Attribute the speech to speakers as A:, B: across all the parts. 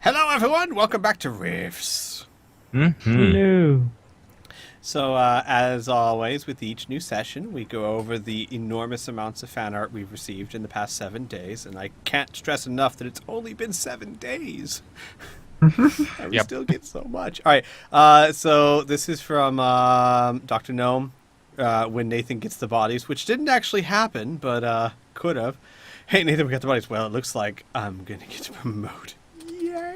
A: Hello, everyone. Welcome back to Riffs.
B: Hello.
A: So, as always, with each new session, we go over the enormous amounts of fan art we've received in the past 7 days, and I can't stress enough that it's only been 7 days. And we still get so much. All right, so this is from Dr. Gnome, when Nathan gets the bodies, which didn't actually happen, but could have. Hey, Nathan, we got the bodies. Well, it looks like I'm going to get promoted. Yeah.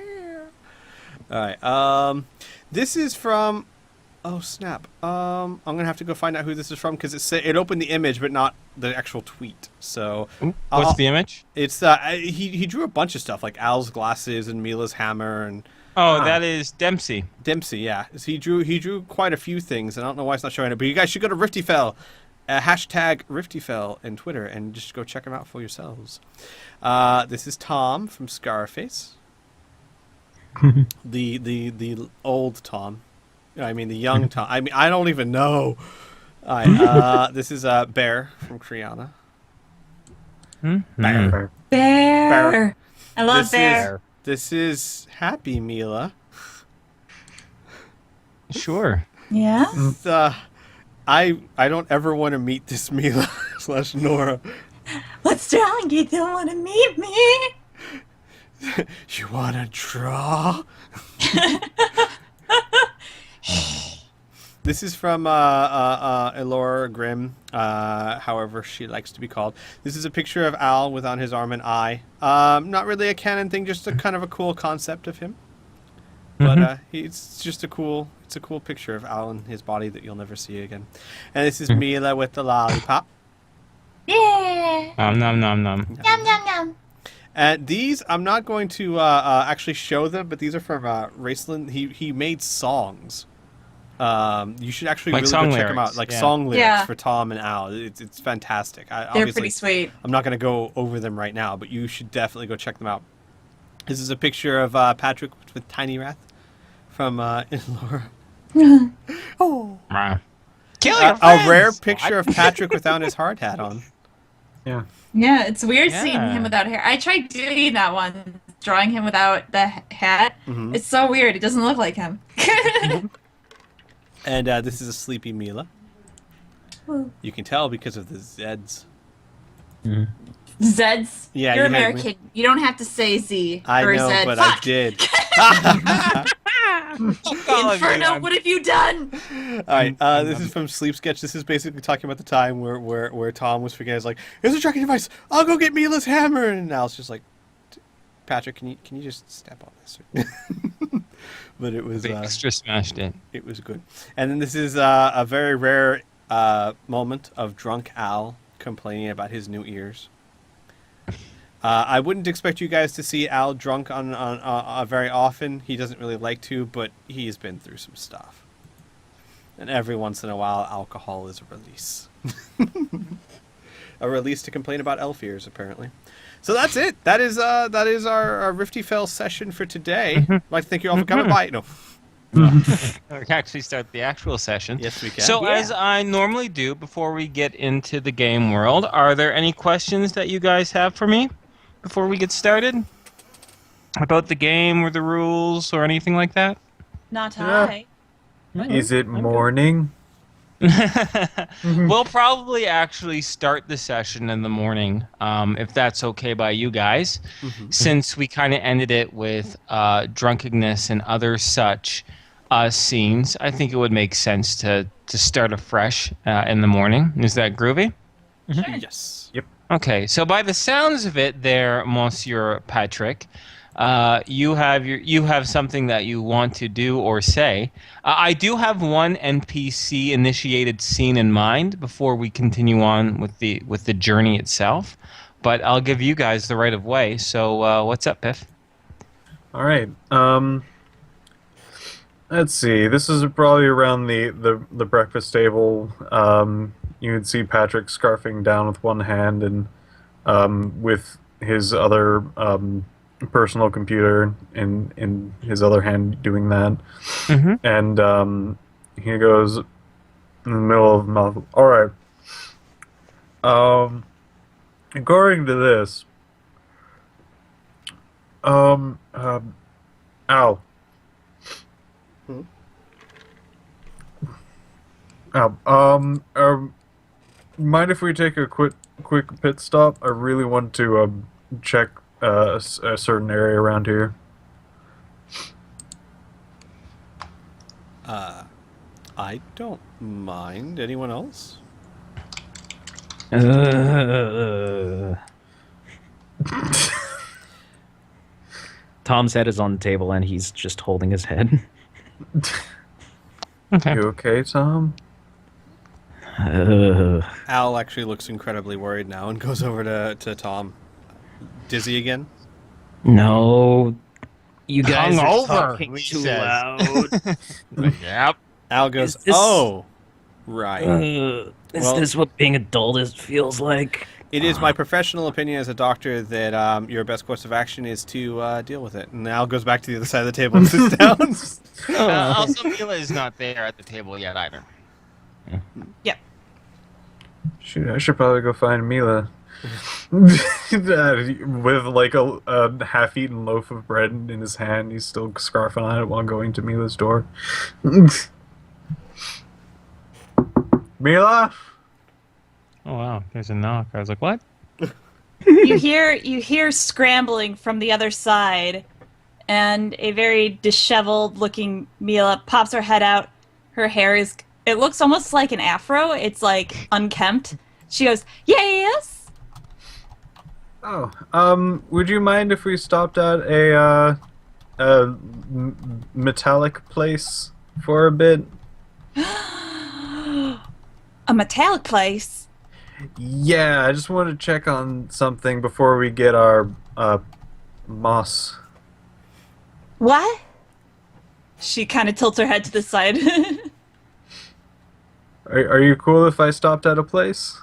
A: All right, this is from... Oh, snap. I'm going to have to go find out who this is from, because it opened the image, but not the actual tweet. So...
B: What's the image?
A: It's, he drew a bunch of stuff, like Al's glasses and Mila's hammer and...
B: Oh, that is Dempsey.
A: Dempsey, yeah. So he drew quite a few things, and I don't know why it's not showing it, but you guys should go to Riftyfell, hashtag Riftyfell in Twitter, and just go check them out for yourselves. This is Tom from Scarface. the old Tom. I mean, the young Tom. I mean, I don't even know. This is Bear from Kriana. Bear.
C: Bear. I love Bear.
A: This is Happy Mila.
B: Sure.
C: Yeah?
A: I don't ever want to meet this Mila / Nora.
C: What's wrong? You don't want to meet me?
A: You want to draw? This is from Elora Grimm, however she likes to be called. This is a picture of Al with on his arm an eye. Not really a canon thing, just a kind of a cool concept of him. But it's just a cool picture of Al and his body that you'll never see again. And this is Mila with the lollipop.
C: Yeah.
B: Nom nom nom.
C: Yum, yum, yum.
A: And these, I'm not going to actually show them, but these are from Raceland. He made songs. You should actually
B: Like
A: really
B: song
A: go check them out.
B: lyrics,
A: Like
B: yeah.
A: song lyrics
C: Yeah.
A: for Tom and Al. It's fantastic.
C: They're pretty sweet.
A: I'm not going to go over them right now, but you should definitely go check them out. This is a picture of Patrick with Tiny Wrath from Laura. Oh.
B: Kill your
A: A
B: friends!
A: rare picture of Patrick without his hard hat on.
D: Yeah.
C: Yeah, it's weird
B: Yeah.
C: seeing him without hair. I tried doing that one, drawing him without the hat.
A: Mhm.
C: It's so weird. It doesn't look like him.
A: And this is a sleepy Mila. You can tell because of the Zeds.
C: Zeds.
A: Yeah,
C: You're
A: you had-
C: American. You don't have to say Z
A: I
C: or
A: know,
C: Zed.
A: but
C: Fuck!
A: I did.
C: Inferno, what have you done?
A: All right, this is from Sleep Sketch. This is basically talking about the time where Tom was forgetting. He's like, "Here's a tracking device. I'll go get Mila's hammer." And Al's just like, "Patrick, can you just step on this?" But it was
B: Extra smashed it.
A: it was good. And then this is a very rare moment of drunk Al complaining about his new ears. I wouldn't expect you guys to see Al drunk on very often. He doesn't really like to, but he's been through some stuff. And every once in a while, alcohol is a release. A release to complain about elf ears, apparently. So that's it. That is our Riftyfell session for today. I'd like to thank you all for coming by. No.
B: We can actually start the actual session.
A: Yes, we can.
B: So,
C: Yeah.
B: as I normally do before we get into the game world, are there any questions that you guys have for me before we get started? About the game or the rules or anything like that?
C: Not
D: Yeah.
C: I.
D: Is it morning?
B: We'll probably actually start the session in the morning, if that's okay by you guys, since we kind of ended it with drunkenness and other such scenes. I think it would make sense to start afresh in the morning. Is that groovy?
A: Yes.
B: Okay, so by the sounds of it there, Monsieur Patrick, you have something that you want to do or say. I do have one NPC initiated scene in mind before we continue on with the journey itself, but I'll give you guys the right of way. So what's up, Piff?
D: All right. Let's see. This is probably around the breakfast table. You would see Patrick scarfing down with one hand and with his other personal computer in his other hand doing that. And he goes in the middle of the mouth. All right. According to this, Ow.
A: Hmm?
D: Ow. Mind if we take a quick pit stop? I really want to check a certain area around here.
A: I don't mind. Anyone else?
E: Tom's head is on the table and he's just holding his head.
B: Okay.
D: You okay, Tom?
A: Al actually looks incredibly worried now and goes over to Tom. Dizzy again?
E: No, you guys are
B: Hungover,
E: talking
B: Lee
E: too
B: says.
E: loud.
B: Yep.
A: Al goes,
E: Is this-
A: oh, right.
E: Is
A: Well-
E: this what being adult feels like?
A: It is my professional opinion as a doctor that your best course of action is to deal with it. And Al goes back to the other side of the table and sits down.
B: Also, Mila is not there at the table yet either.
D: Shoot, I should probably go find Mila. With like a half-eaten loaf of bread in his hand, he's still scarfing on it while going to Mila's door. Mila?
B: Oh wow, there's a knock. I was like, what?
C: You hear scrambling from the other side, and a very disheveled looking Mila pops her head out. Her hair it looks almost like an afro. It's like unkempt. She goes, "Yes."
D: Oh, would you mind if we stopped at a metallic place for a bit?
C: A metallic place.
D: Yeah, I just wanted to check on something before we get our moss.
C: What? She kind of tilts her head to the side.
D: Are you cool if I stopped at a place?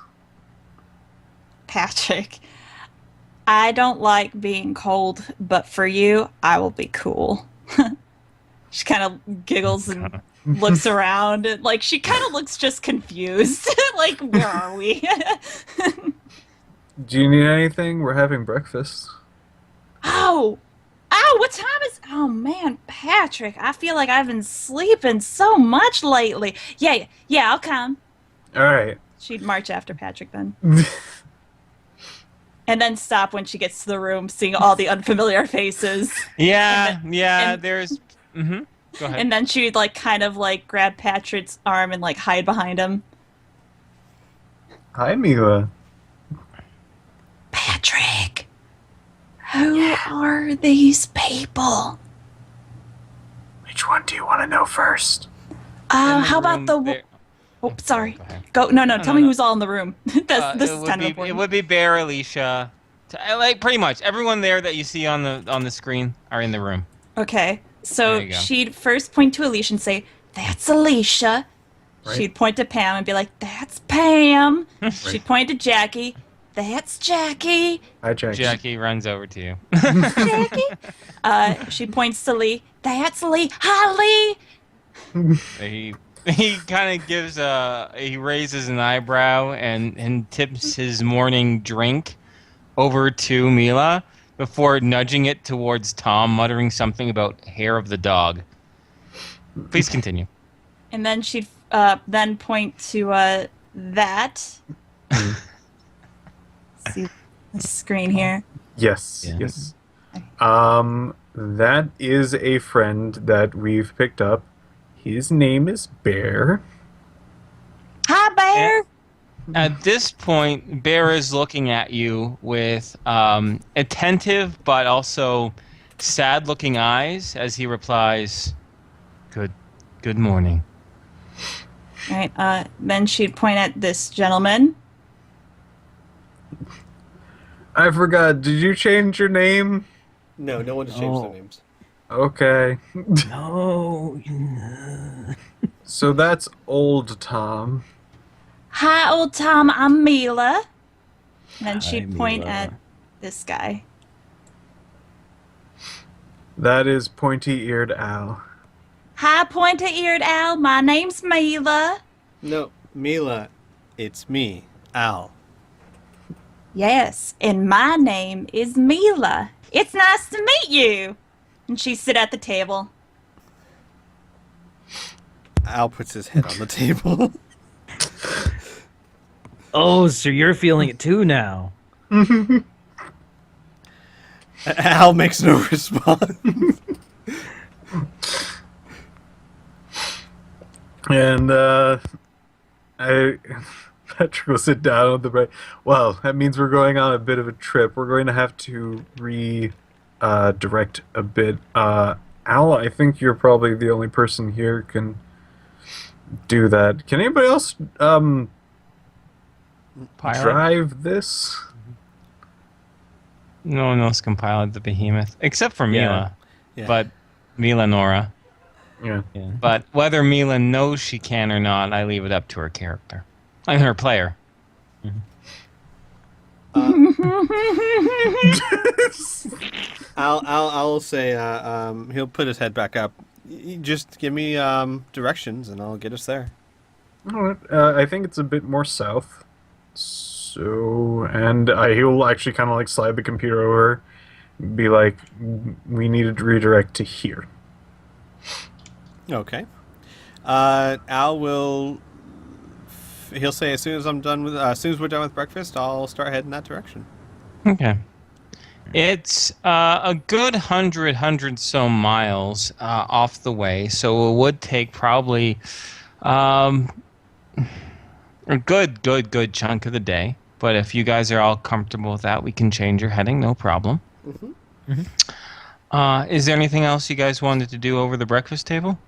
C: Patrick, I don't like being cold, but for you, I will be cool. She kind of giggles and looks around. And, like, she kind of looks just confused. Like, where are we?
D: Do you need anything? We're having breakfast.
C: Oh, what time is... Oh, man, Patrick, I feel like I've been sleeping so much lately. Yeah, I'll come.
D: All right.
C: She'd march after Patrick then. And then stop when she gets to the room, seeing all the unfamiliar faces.
B: Yeah,
C: And
B: yeah.
C: and-
B: There's. Mm-hmm. Go ahead.
C: And then she'd, like, kind of, like, grab Patrick's arm and, like, hide behind him.
D: Hi, Mila.
C: Patrick, who are these people?
D: Which one do you want to know first?
B: In
C: How about
B: room
C: the...
B: there-
C: Oh, sorry.
B: Go ahead.
C: Go. No, tell me
B: no.
C: who's all in the room. This
B: It
C: is
B: would
C: kind of
B: be-
C: important.
B: It would be Bear, Alicia, like pretty much everyone there that you see on the screen are in the room.
C: Okay,
B: There
C: so
B: you go.
C: she'd first point to Alicia and say, "That's Alicia."
D: Right.
C: She'd point to Pam and be like, "That's Pam." She'd point to Jackie. "That's Jackie."
D: Hi, Jackie.
B: Jackie runs over to you.
C: Jackie. She points to Lee. "That's Lee." "Hi, Lee."
B: He kind of gives he raises an eyebrow and tips his morning drink over to Mila before nudging it towards Tom, muttering something about hair of the dog. Please continue.
C: And then she'd then point to that. See the screen here.
D: Yes.
E: Yeah.
D: Yes. That is a friend that we've picked up. His name is Bear.
C: "Hi, Bear."
B: At this point, Bear is looking at you with attentive but also sad-looking eyes as he replies, "Good morning."
C: All right. Then she'd point at this gentleman.
D: I forgot. Did you change your name?
A: No, no one has changed their names.
D: Okay.
E: No.
D: So that's old Tom.
C: "Hi, old Tom. I'm Mila." And then she'd
E: Hi,
C: point
E: Mila.
C: at this guy.
D: That is pointy-eared Al.
C: "Hi, pointy-eared Al. My name's Mila."
A: No, Mila, it's me, Al.
C: "Yes, and my name is Mila. It's nice to meet you." And she sit at the table.
A: Al puts his head on the table.
E: Oh, so you're feeling it too now.
A: Al makes no response.
D: And Patrick will sit down on the break. Well, that means we're going on a bit of a trip. We're going to have to direct a bit. Al, I think you're probably the only person here who can do that. Can anybody else
B: Pilot?
D: drive this?
B: No one else can pilot the behemoth except for Mila.
A: Yeah.
B: But Mila Nora.
D: Yeah.
B: But whether Mila knows she can or not, I leave it up to her character. I'm her player.
A: I'll say he'll put his head back up. Just give me directions and I'll get us there.
D: All right. I think it's a bit more south. So, and he'll actually kind of like slide the computer over, be like, we need to redirect to here.
A: Okay. Al will. He'll say as soon as we're done with breakfast, I'll start heading that direction.
B: Okay. It's a good 100 so miles off the way, so it would take probably a good chunk of the day. But if you guys are all comfortable with that, we can change your heading, no problem. Is there anything else you guys wanted to do over the breakfast table?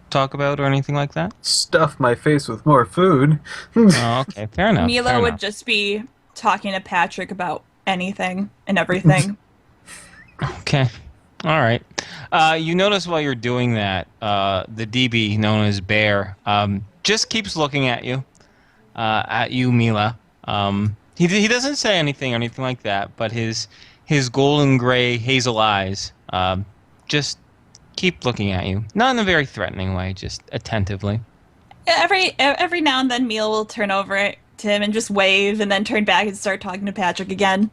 B: Talk about or anything like that?
D: Stuff my face with more food.
B: Oh, okay, fair enough.
C: Mila
B: fair
C: would
B: enough.
C: just be talking to Patrick about anything and everything.
B: Okay. All right. You notice while you're doing that, the DB known as Bear just keeps looking at you, Mila. He doesn't say anything or anything like that, but his golden gray hazel eyes just keep looking at you. Not in a very threatening way, just attentively.
C: Every now and then, Mila will turn over to him and just wave, and then turn back and start talking to Patrick again.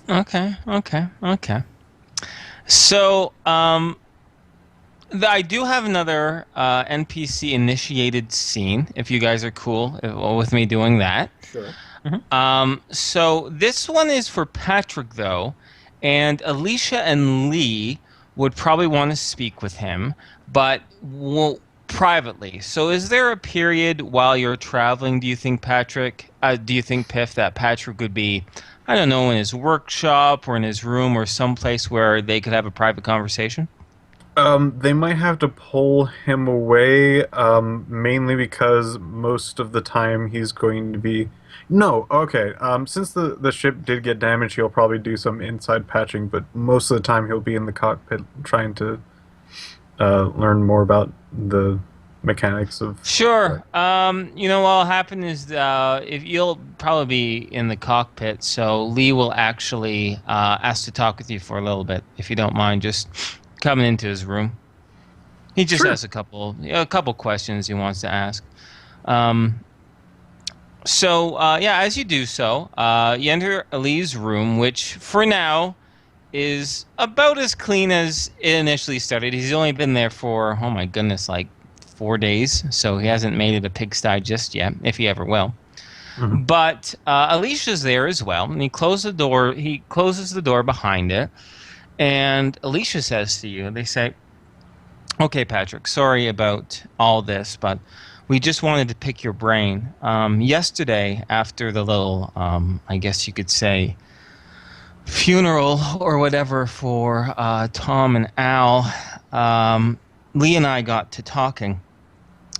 B: Okay. So, I do have another NPC initiated scene. If you guys are cool with me doing that.
A: Sure.
B: So this one is for Patrick though, and Alicia and Lee would probably want to speak with him, but privately. So is there a period while you're traveling, do you think, Piff, that Patrick would be, I don't know, in his workshop or in his room or someplace where they could have a private conversation?
D: They might have to pull him away, mainly because most of the time he's going to be... No, okay, since the ship did get damaged, he'll probably do some inside patching, but most of the time he'll be in the cockpit trying to learn more about the mechanics of...
B: Sure. What'll happen is if you'll probably be in the cockpit, so Lee will actually ask to talk with you for a little bit, if you don't mind, just coming into his room. He just has a couple questions he wants to ask. As you do so, you enter Lee's room, which for now is about as clean as it initially started. He's only been there for, oh my goodness, like 4 days, so he hasn't made it a pigsty just yet, if he ever will. Mm-hmm. But Alicia's there as well, and he closes the door behind it, and Alicia says to you, they say, okay, Patrick, sorry about all this, but we just wanted to pick your brain. Yesterday, after the little, I guess you could say, funeral or whatever for Tom and Al, Lee and I got to talking.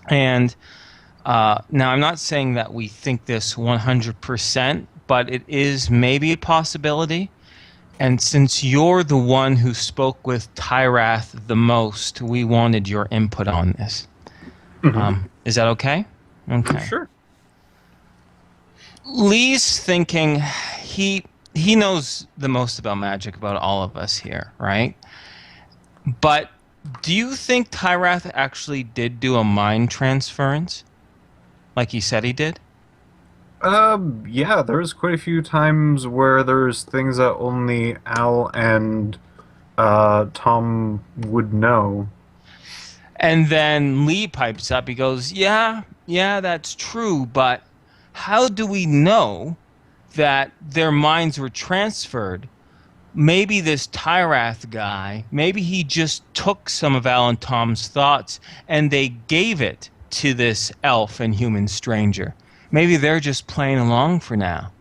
B: And now I'm not saying that we think this 100%, but it is maybe a possibility. And since you're the one who spoke with Tyrath the most, we wanted your input on this. Mm-hmm. Is that okay? Okay.
D: Sure.
B: Lee's thinking he knows the most about magic about all of us here, right? But do you think Tyrath actually did do a mind transference? Like he said he did?
D: Yeah, there's quite a few times where there's things that only Al and Tom would know.
B: And then Lee pipes up. He goes, yeah, that's true, but how do we know that their minds were transferred? Maybe this Tyrath guy, maybe he just took some of Alan Tom's thoughts and they gave it to this elf and human stranger. Maybe they're just playing along for now.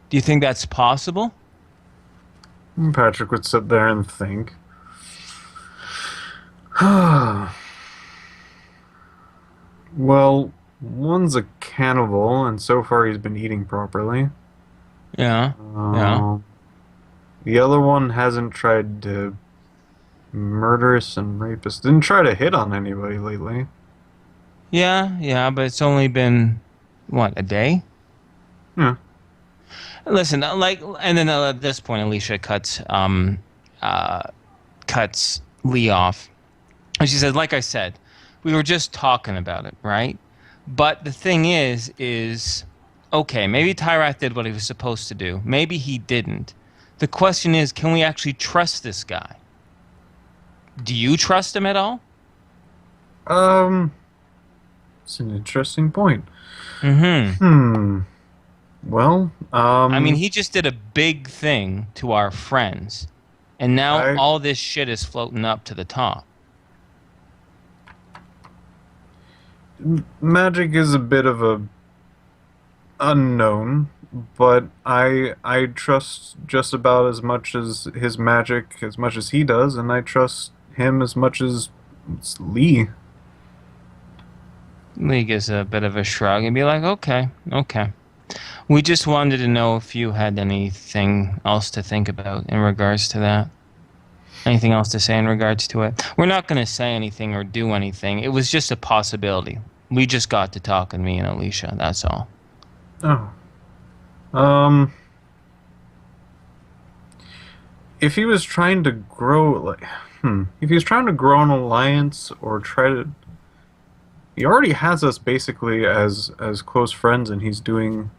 B: Do you think that's possible?
D: Patrick would sit there and think. Well, one's a cannibal, and so far he's been eating properly.
B: Yeah. Yeah.
D: The other one hasn't tried to murder us and rape us. Didn't try to hit on anybody lately.
B: Yeah, but it's only been, what, a day?
D: Yeah.
B: Listen, and then at this point, Alicia cuts Lee off. And she said, like I said, we were just talking about it, right? But the thing is, okay, maybe Tyrath did what he was supposed to do. Maybe he didn't. The question is, can we actually trust this guy? Do you trust him at all?
D: It's an interesting point.
B: Mm-hmm.
D: Well,
B: I mean, he just did a big thing to our friends. And now all this shit is floating up to the top.
D: Magic is a bit of a unknown, but I trust just about as much as his magic as much as he does, and I trust him as much as Lee.
B: Lee gives a bit of a shrug and be like, okay. We just wanted to know if you had anything else to think about in regards to that. Anything else to say in regards to it? We're not going to say anything or do anything. It was just a possibility. We just got to talking, me and Alicia. That's all.
D: Oh. If he was trying to grow, if he was trying to grow an alliance or try to, he already has us basically as close friends, and he's doing.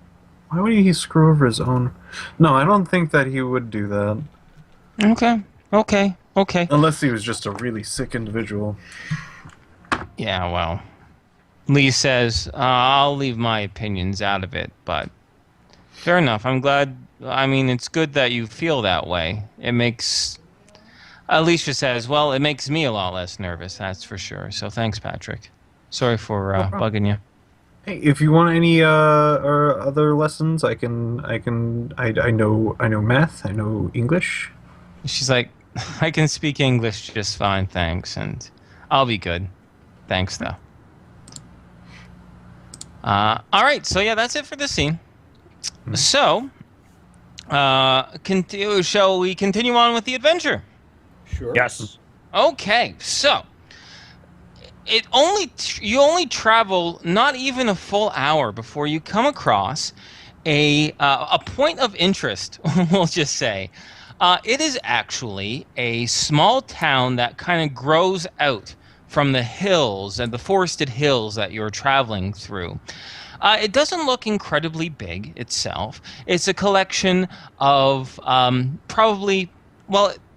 D: Why would he screw over his own? No, I don't think that he would do that.
B: Okay.
D: Unless he was just a really sick individual.
B: Yeah, well. Lee says, I'll leave my opinions out of it, but fair enough. I'm glad. I mean, it's good that you feel that way. It makes... Alicia says, well, it makes me a lot less nervous, that's for sure. So thanks, Patrick. Sorry for bugging you.
D: Hey, if you want any or other lessons, I know math, I know English.
B: She's like, I can speak English just fine, thanks, and I'll be good. Thanks, though. All right, so yeah, that's it for this scene. So, shall we continue on with the adventure?
A: Sure.
E: Yes.
B: Okay, so you only travel not even a full hour before you come across a point of interest. We'll just say it is actually a small town that kind of grows out from the hills and the forested hills that you're traveling through. It doesn't look incredibly big itself. It's a collection of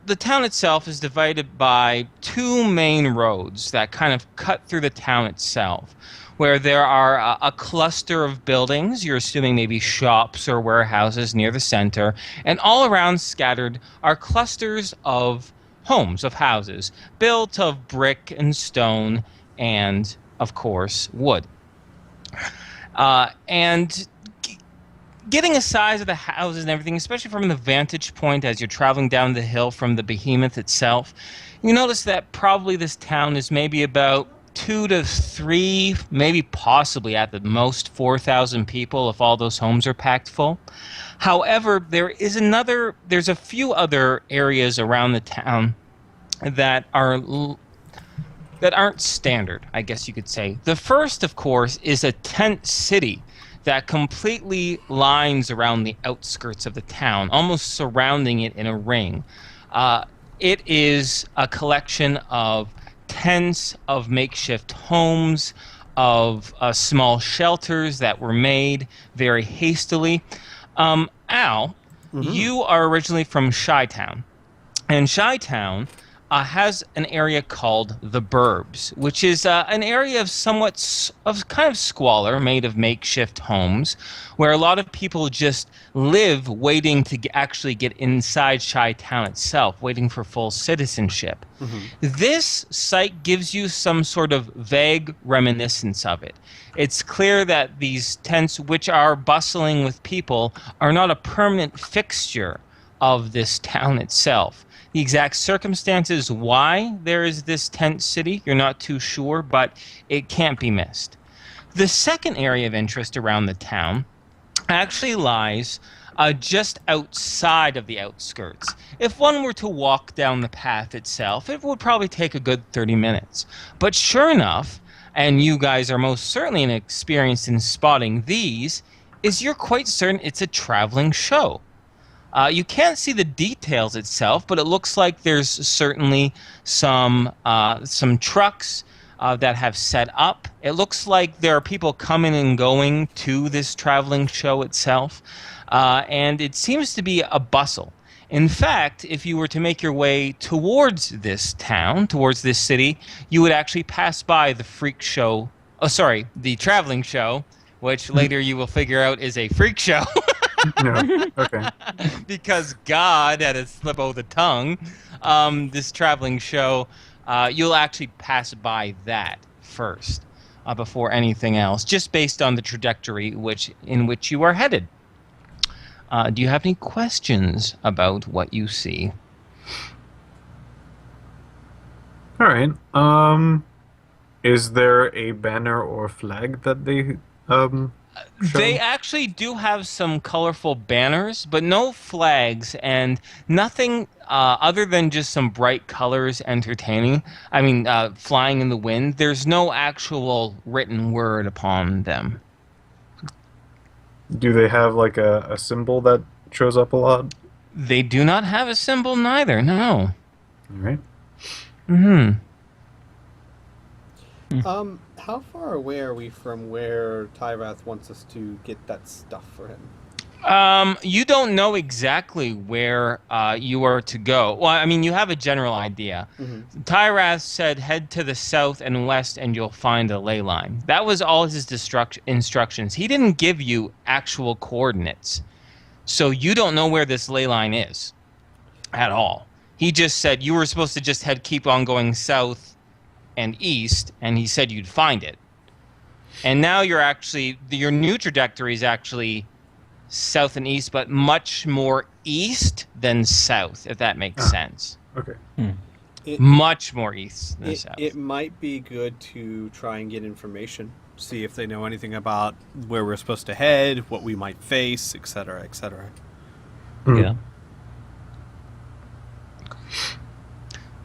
B: the town itself is divided by two main roads that kind of cut through the town itself, where there are a cluster of buildings, you're assuming maybe shops or warehouses near the center, and all around scattered are clusters of homes, of houses, built of brick and stone and, of course, wood. And getting a size of the houses and everything, especially from the vantage point as you're traveling down the hill from the behemoth itself, you notice that probably this town is maybe about 2 to 3, maybe possibly at the most 4,000 people if all those homes are packed full. However, there's a few other areas around the town that aren't standard, I guess you could say. The first, of course, is a tent city that completely lines around the outskirts of the town, almost surrounding it in a ring. It is a collection of tents, of makeshift homes, of small shelters that were made very hastily. Al, you are originally from Chi-Town. And Chi-Town has an area called the Burbs, which is an area of of kind of squalor, made of makeshift homes, where a lot of people just live waiting to actually get inside Chi-Town itself, waiting for full citizenship. This site gives you some sort of vague reminiscence of it. It's clear that these tents, which are bustling with people, are not a permanent fixture of this town itself. The exact circumstances why there is this tent city, you're not too sure, but it can't be missed. The second area of interest around the town actually lies just outside of the outskirts. If one were to walk down the path itself, it would probably take a good 30 minutes. But sure enough, and you guys are most certainly experienced in spotting these, is you're quite certain it's a traveling show. You can't see the details itself, but it looks like there's certainly some trucks that have set up. It looks like there are people coming and going to this traveling show itself, and it seems to be a bustle. In fact, if you were to make your way towards this town, towards this city, you would actually pass by the the traveling show, which later you will figure out is a freak show.
D: No. Okay.
B: Because God had a slip of the tongue. This traveling show, you'll actually pass by that first before anything else, just based on the trajectory in which you are headed. Do you have any questions about what you see?
D: All right. Is there a banner or flag that they
B: They
D: show?
B: actually do have some colorful banners, but no flags and nothing other than just some bright colors entertaining. I mean, flying in the wind. There's no actual written word upon them.
D: Do they have like a symbol that shows up a lot?
B: They do not have a symbol neither, no.
D: All right.
B: Mm-hmm.
A: How far away are we from where Tyrath wants us to get that stuff for him?
B: You don't know exactly where you are to go. Well, I mean, you have a general idea. Tyrath said head to the south and west and you'll find a ley line. That was all his instructions. He didn't give you actual coordinates. So you don't know where this ley line is at all. He just said you were supposed to just keep on going south and east, and he said you'd find it. And now your new trajectory is actually south and east, but much more east than south, if that makes sense.
D: Okay.
B: Much more east than south.
A: It might be good to try and get information, see if they know anything about where we're supposed to head, what we might face, etc., etc.
E: Yeah.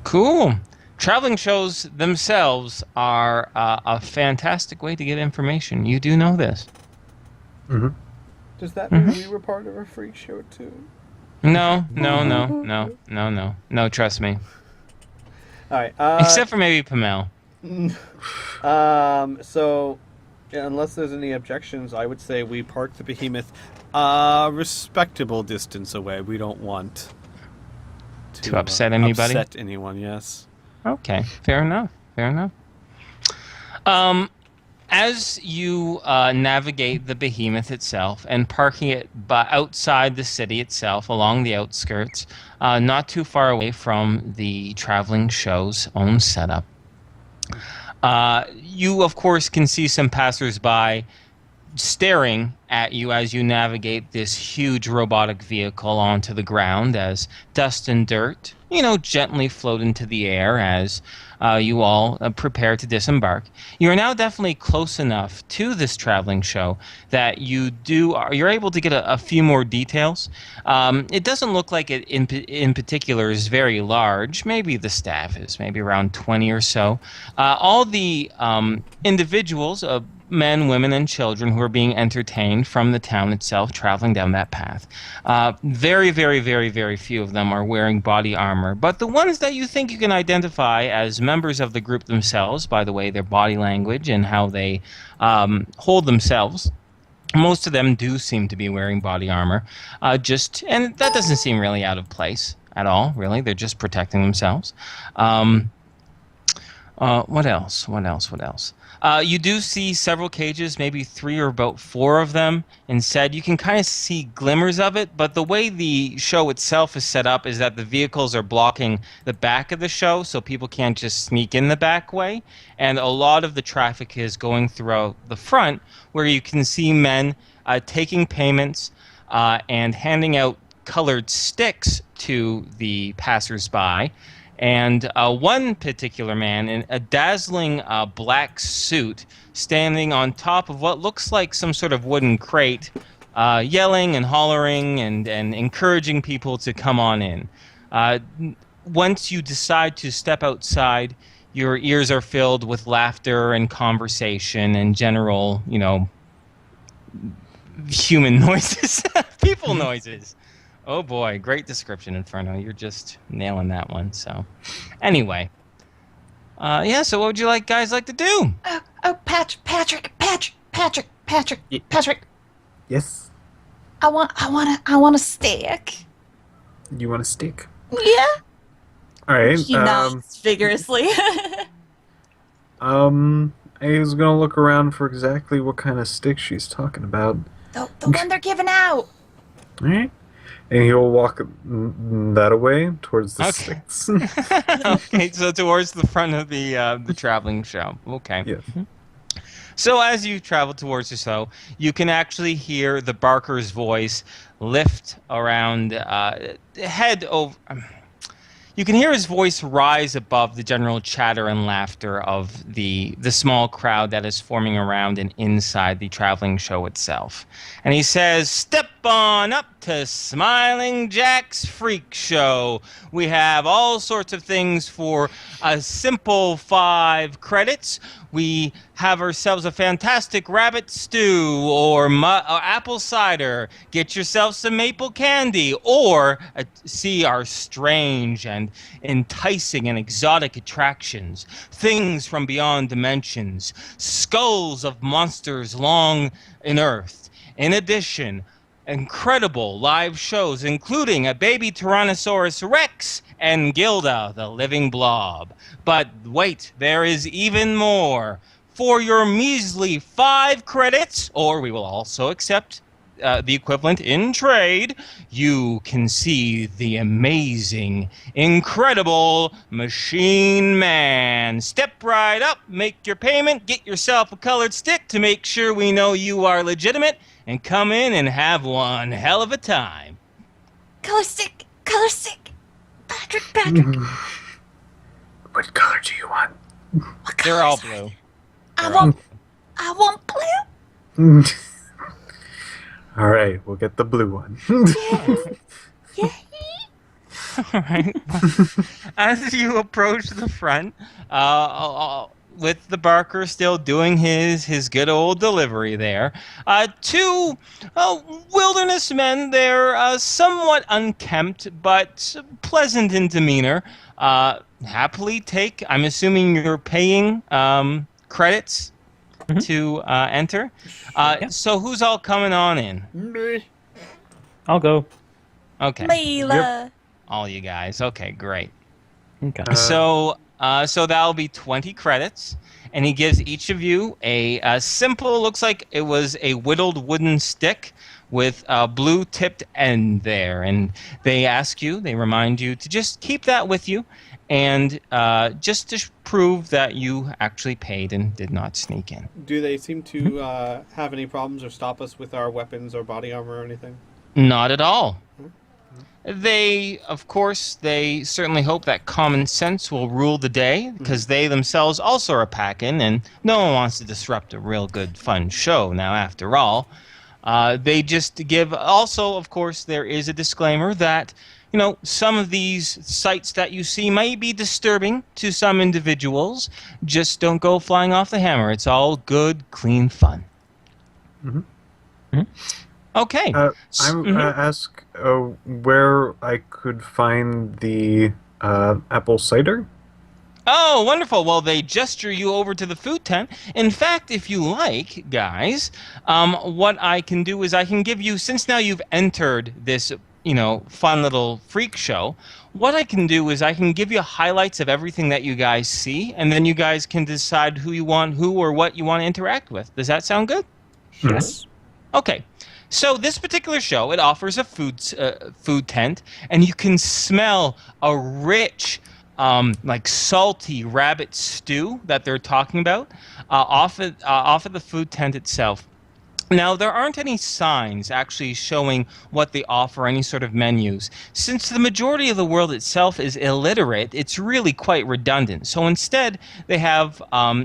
B: Cool. Traveling shows themselves are a fantastic way to get information. You do know this.
D: Mm-hmm.
A: Does that mean we were part of a freak show too?
B: No, trust me.
A: All right.
B: Except for maybe Pamel.
A: So, unless there's any objections, I would say we park the behemoth a respectable distance away. We don't want
B: To upset anybody?
A: Upset anyone, yes.
B: Okay, fair enough. As you navigate the behemoth itself and parking it outside the city itself, along the outskirts, not too far away from the traveling show's own setup, you, of course, can see some passersby staring at you as you navigate this huge robotic vehicle onto the ground as dust and dirt, gently float into the air as you all prepare to disembark. You are now definitely close enough to this traveling show that you're able to get a few more details. It doesn't look like it in particular is very large. Maybe the staff is maybe around 20 or so. All the individuals, men, women, and children who are being entertained from the town itself, traveling down that path. Very, very, very, very few of them are wearing body armor, but the ones that you think you can identify as members of the group themselves, by the way, their body language and how they hold themselves, most of them do seem to be wearing body armor. And that doesn't seem really out of place. at all, really. They're just protecting themselves. What else? What else? What else? You do see several cages, maybe 3 or about 4 of them. Instead, you can kind of see glimmers of it, but the way the show itself is set up is that the vehicles are blocking the back of the show, so people can't just sneak in the back way. And a lot of the traffic is going throughout the front, where you can see men taking payments and handing out colored sticks to the passersby. And one particular man in a dazzling black suit standing on top of what looks like some sort of wooden crate, yelling and hollering and encouraging people to come on in. Once you decide to step outside, your ears are filled with laughter and conversation and general, human noises, people noises. Oh boy, great description, Inferno. You're just nailing that one. So, anyway, so what would you guys like to do?
C: Patrick.
D: Ye- Yes.
C: I want a steak.
D: You want a steak?
C: Yeah.
D: All right.
C: He nods vigorously.
D: I was gonna look around for exactly what kind of stick she's talking about.
C: the one they're giving out.
D: All right. And he'll walk that away towards the
B: Okay.
D: sticks.
B: Okay, so towards the front of the traveling show. Okay.
D: Yes.
B: So as you travel towards the show, you can actually hear the Barker's voice lift around, head over. You can hear his voice rise above the general chatter and laughter of the small crowd that is forming around and inside the traveling show itself. And he says, "Step on up to Smiling Jack's Freak Show. We have all sorts of things for a simple 5 credits. We have ourselves a fantastic rabbit stew or apple cider. Get yourself some maple candy or see our strange and enticing and exotic attractions. Things from beyond dimensions. Skulls of monsters long unearthed. In addition, incredible live shows including a baby Tyrannosaurus Rex and Gilda, the living blob. But wait, there is even more. For your measly 5 credits, or we will also accept the equivalent in trade, you can see the amazing, incredible Machine Man. Step right up, make your payment, get yourself a colored stick to make sure we know you are legitimate, and come in and have one hell of a time."
C: Color stick. Patrick.
D: What color do you want?
C: What
B: They're
C: color
B: all
C: is it?
B: blue.
C: I want blue.
D: All right, we'll get the blue one.
C: Yeah.
B: All right. As you approach the front, with the Barker still doing his good old delivery there, 2 wilderness men. They're somewhat unkempt but pleasant in demeanor. Happily take. I'm assuming you're paying credits to enter.
E: Yeah.
B: So who's all coming on in?
E: I'll go.
B: Okay.
C: Mila.
B: All you guys. Okay, great.
E: Okay.
B: So that'll be 20 credits, and he gives each of you a simple, looks like it was a whittled wooden stick with a blue tipped end there, and they remind you to just keep that with you, and just to prove that you actually paid and did not sneak in.
A: Do they seem to have any problems or stop us with our weapons or body armor or anything?
B: Not at all. They certainly hope that common sense will rule the day, because they themselves also are packing, and no one wants to disrupt a real good, fun show now, after all. They just give, also, of course, there is a disclaimer that, some of these sights that you see might be disturbing to some individuals. Just don't go flying off the hammer. It's all good, clean fun. Okay.
D: I'm ask where I could find the apple cider.
B: Oh, wonderful. Well, they gesture you over to the food tent. In fact, if you like, guys, what I can do is I can give you, since now you've entered this, fun little freak show, what I can do is I can give you highlights of everything that you guys see, and then you guys can decide who or what you want to interact with. Does that sound good?
E: Yes.
B: Okay. So this particular show, it offers a food tent, and you can smell a rich, like salty rabbit stew that they're talking about off of the food tent itself. Now, there aren't any signs actually showing what they offer, any sort of menus. Since the majority of the world itself is illiterate, it's really quite redundant. So instead, they have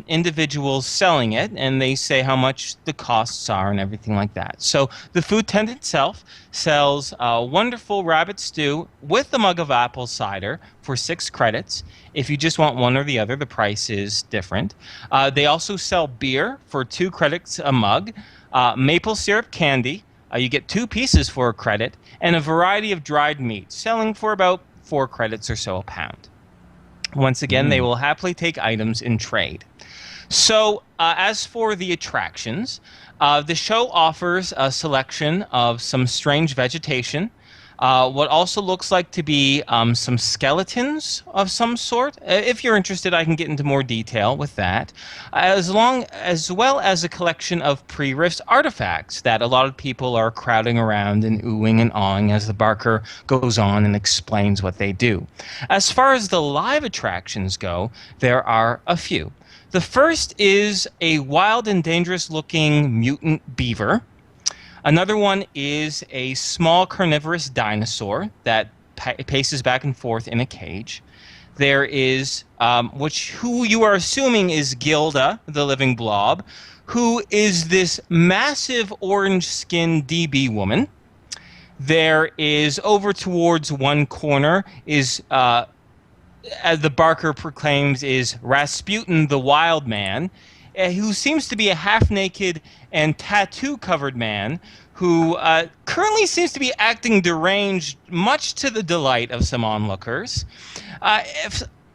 B: individuals selling it, and they say how much the costs are and everything like that. So the food tent itself sells a wonderful rabbit stew with a mug of apple cider for 6 credits. If you just want one or the other, the price is different. They also sell beer for 2 credits a mug. Maple syrup candy, you get 2 pieces for a credit, and a variety of dried meats, selling for about 4 credits or so a pound. Once again, they will happily take items in trade. So, as for the attractions, the show offers a selection of some strange vegetation, what also looks like to be some skeletons of some sort. If you're interested, I can get into more detail with that, as well as a collection of pre-riff artifacts that a lot of people are crowding around and oohing and awing as the Barker goes on and explains what they do. As far as the live attractions go, there are a few. The first is a wild and dangerous-looking mutant beaver. Another one is a small carnivorous dinosaur that paces back and forth in a cage. There is, who you are assuming is Gilda, the living blob, who is this massive orange-skinned DB woman. There is, over towards one corner, is, as the Barker proclaims, is Rasputin the Wild Man, who seems to be a half-naked and tattoo-covered man who currently seems to be acting deranged, much to the delight of some onlookers.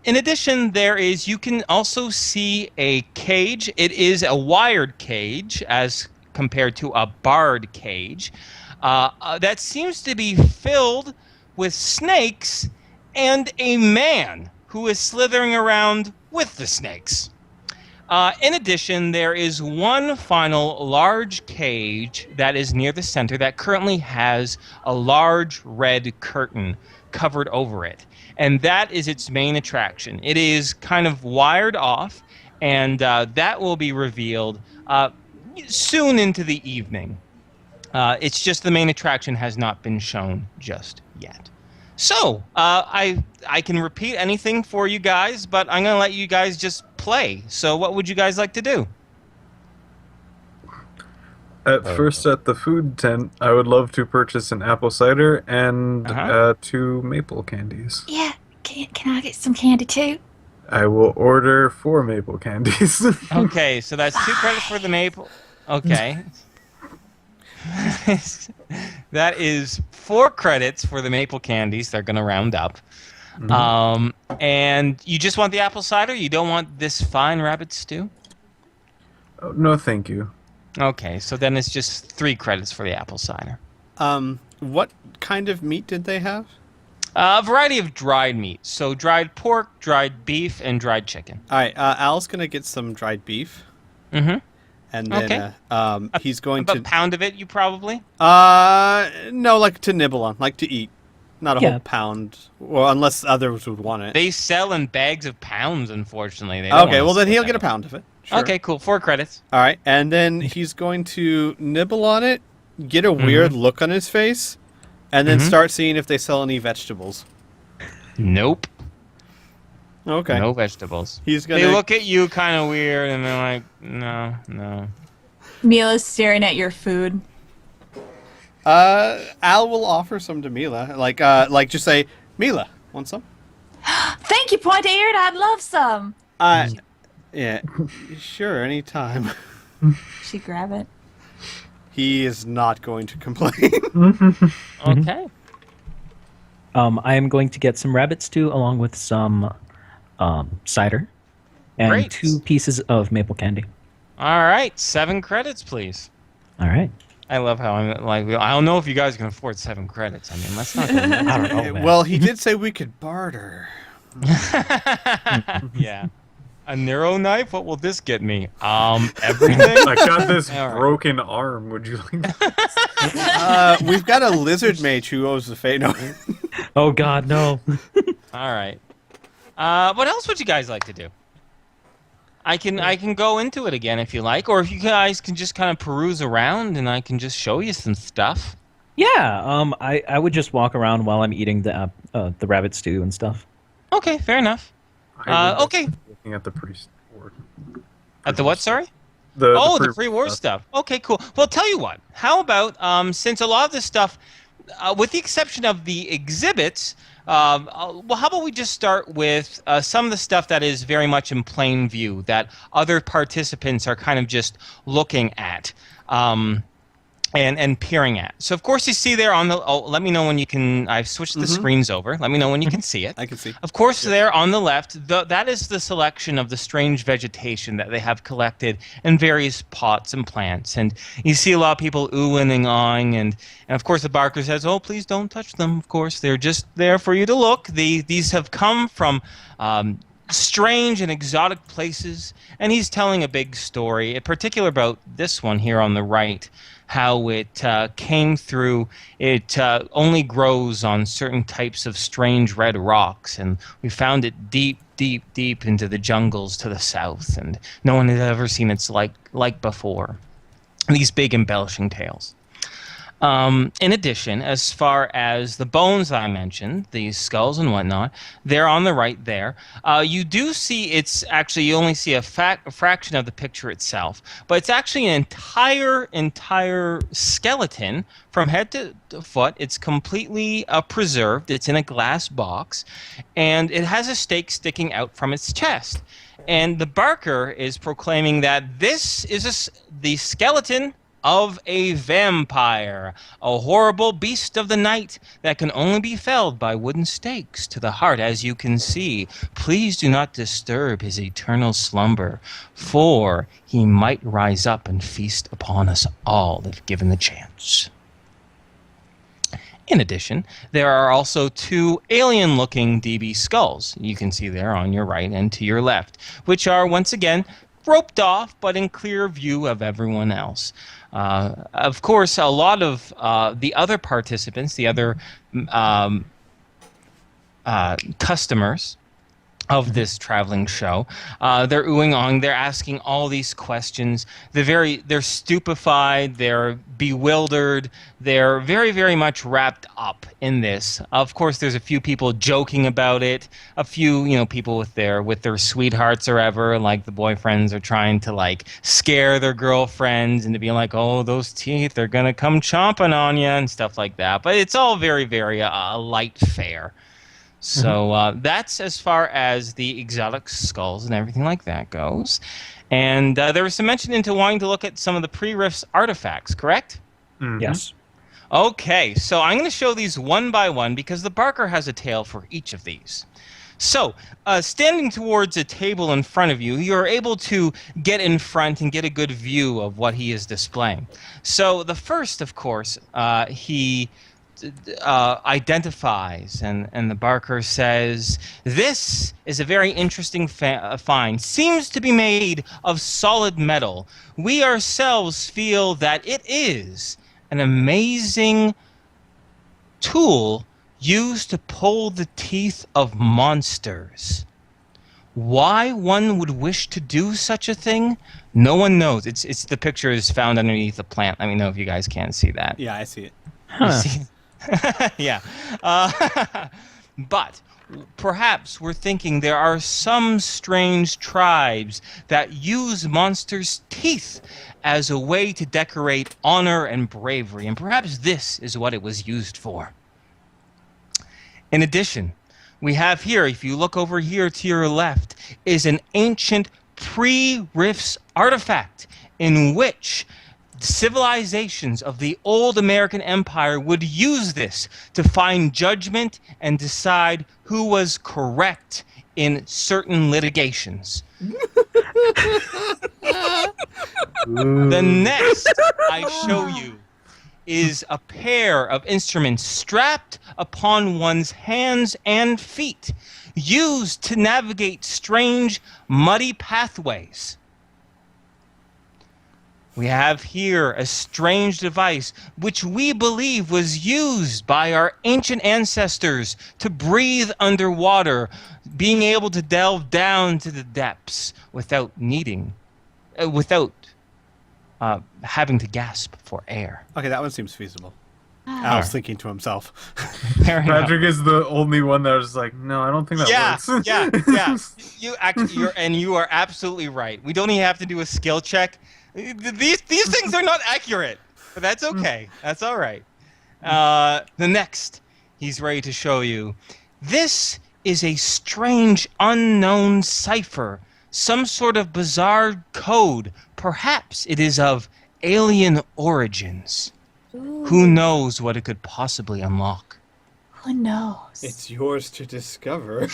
B: In addition, you can also see a cage. It is a wired cage as compared to a barred cage that seems to be filled with snakes and a man who is slithering around with the snakes. In addition, there is one final large cage that is near the center that currently has a large red curtain covered over it. And that is its main attraction. It is kind of wired off, and that will be revealed soon into the evening. It's just the main attraction has not been shown just yet. So, I can repeat anything for you guys, but I'm going to let you guys just play. So what would you guys like to do?
D: First, at the food tent, I would love to purchase an apple cider and 2 maple candies.
C: Yeah, can I get some candy too?
D: I will order 4 maple candies.
B: Okay, so that's 2 credits for the maple. Okay. That is 4 credits for the maple candies. They're going to round up. And you just want the apple cider? You don't want this fine rabbit stew?
D: Oh, no, thank you.
B: Okay, so then it's just 3 credits for the apple cider.
A: What kind of meat did they have?
B: A variety of dried meat. So dried pork, dried beef, and dried chicken.
A: All right, Al's going to get some dried beef.
B: Mm-hmm.
A: And then he's going
B: a pound of it, you probably?
A: No, like to nibble on, like to eat. Not a whole pound, or unless others would want it.
B: They sell in bags of pounds, unfortunately.
A: Okay, well then he'll get a pound of it. Sure.
B: Okay, cool. 4 credits.
A: All right, and then he's going to nibble on it, get a weird look on his face, and then start seeing if they sell any vegetables.
B: Nope.
A: Okay.
B: No vegetables.
A: They
B: look at you kind of weird, and they're like, no.
C: Mila's staring at your food.
A: Al will offer some to Mila. Like just say, Mila, want some?
C: Thank you, Pointy-Eared. I'd love some.
A: Yeah, sure, anytime.
C: She grab it.
A: He is not going to complain.
B: Okay.
E: I am going to get some rabbit stew along with some cider and
B: Great.
E: 2 pieces of maple candy.
B: All right, 7 credits, please.
E: All right.
B: I love how I'm like, I don't know if you guys can afford 7 credits. I mean, let's not.
E: I don't know, man.
A: Well, he did say we could barter.
B: Yeah. A narrow knife? What will this get me? Everything?
D: I got this
B: All right.
D: broken arm. Would you like?
A: We've got a lizard mage who owes the fate. No.
E: Oh God, no.
B: All right. What else would you guys like to do? I can go into it again if you like, or if you guys can just kind of peruse around and I can just show you some stuff.
E: Yeah. I would just walk around while I'm eating the rabbit stew and stuff.
B: Okay, fair enough.
D: I would
B: Okay.
D: Looking at the priest.
B: At the what? Sorry. The pre-war stuff. Okay, cool. Well, tell you what. How about since a lot of this stuff, with the exception of the exhibits, well, how about we just start with some of the stuff that is very much in plain view that other participants are kind of just looking at. And peering at. So of course you see there on the. Oh, let me know when you can. I've switched the screens over. Let me know when you can see it.
A: I can see.
B: Of course, there on the left, that is the selection of the strange vegetation that they have collected in various pots and plants. And you see a lot of people oohing and awing, and of course the barker says, "Oh, please don't touch them." Of course, they're just there for you to look. These have come from. Strange and exotic places, and he's telling a big story, in particular about this one here on the right, how it came through. It only grows on certain types of strange red rocks, and we found it deep, deep, deep into the jungles to the south, and no one had ever seen its like before. These big embellishing tales. In addition, as far as the bones I mentioned, these skulls and whatnot, they're on the right there. You do see you only see a fraction of the picture itself, but it's actually an entire skeleton from head to foot. It's completely preserved. It's in a glass box, and it has a stake sticking out from its chest. And the barker is proclaiming that this is the skeleton of a vampire, a horrible beast of the night that can only be felled by wooden stakes to the heart, as you can see. Please do not disturb his eternal slumber, for he might rise up and feast upon us all if given the chance. In addition, there are also 2 alien-looking DB skulls, you can see there on your right and to your left, which are, once again, roped off, but in clear view of everyone else. Of course, a lot of the other participants, the other customers of this traveling show, they're oohing on, they're asking all these questions. They're stupefied, they're bewildered, they're very, very much wrapped up in this. Of course, there's a few people joking about it, a few, people with their sweethearts or ever, like the boyfriends are trying to like scare their girlfriends into being like, oh, those teeth, they're gonna come chomping on you and stuff like that. But it's all very, very light fare. So that's as far as the exotic skulls and everything like that goes. And there was some mention into wanting to look at some of the pre-riffs artifacts, correct?
D: Mhm.
E: Yes.
B: Okay, so I'm going to show these one by one because the barker has a tale for each of these. So, standing towards a table in front of you, you're able to get in front and get a good view of what he is displaying. So the first, of course, he identifies, and the barker says, "This is a very interesting find. Seems to be made of solid metal. We ourselves feel that it is an amazing tool used to pull the teeth of monsters. Why one would wish to do such a thing, no one knows." It's the picture is found underneath the plant. Let me know if you guys can't see that.
A: Yeah, I see it.
B: You
E: Huh.
B: see? Yeah. But perhaps we're thinking there are some strange tribes that use monsters' teeth as a way to decorate honor and bravery, and perhaps this is what it was used for. In addition, we have here, if you look over here to your left, is an ancient pre-Rifts artifact in which civilizations of the old American Empire would use this to find judgment and decide who was correct in certain litigations. The next I show you is a pair of instruments strapped upon one's hands and feet, used to navigate strange, muddy pathways. We have here a strange device which we believe was used by our ancient ancestors to breathe underwater, being able to delve down to the depths without having to gasp for air.
A: Okay, that one seems feasible.
C: Ah.
A: Al's thinking to himself.
B: Fair enough.
D: Patrick is the only one that was like, no, I don't think that works.
B: Yeah. You are absolutely right. We don't even have to do a skill check. These things are not accurate, but that's okay. That's all right. The next, he's ready to show you. This is a strange, unknown cipher, some sort of bizarre code. Perhaps it is of alien origins. Who knows what it could possibly unlock?
C: Who knows?
A: It's yours to discover.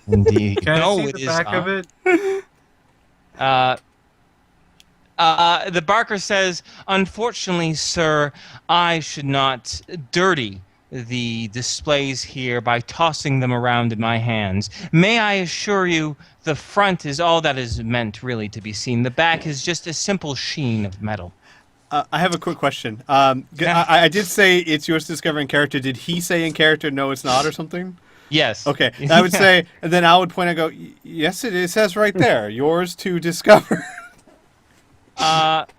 B: Indeed.
D: Can
B: No,
D: I see
B: it
D: the
B: is
D: back
B: not.
D: of it?
B: The Barker says, unfortunately, sir, I should not dirty the displays here by tossing them around in my hands. May I assure you, the front is all that is meant really to be seen. The back is just a simple sheen of metal.
A: I have a quick question. I did say it's yours to discover in character. Did he say in character, no, it's not, or something?
B: Yes.
A: Okay, I would say, and then Al would point and go, yes, it says right there, yours to discover.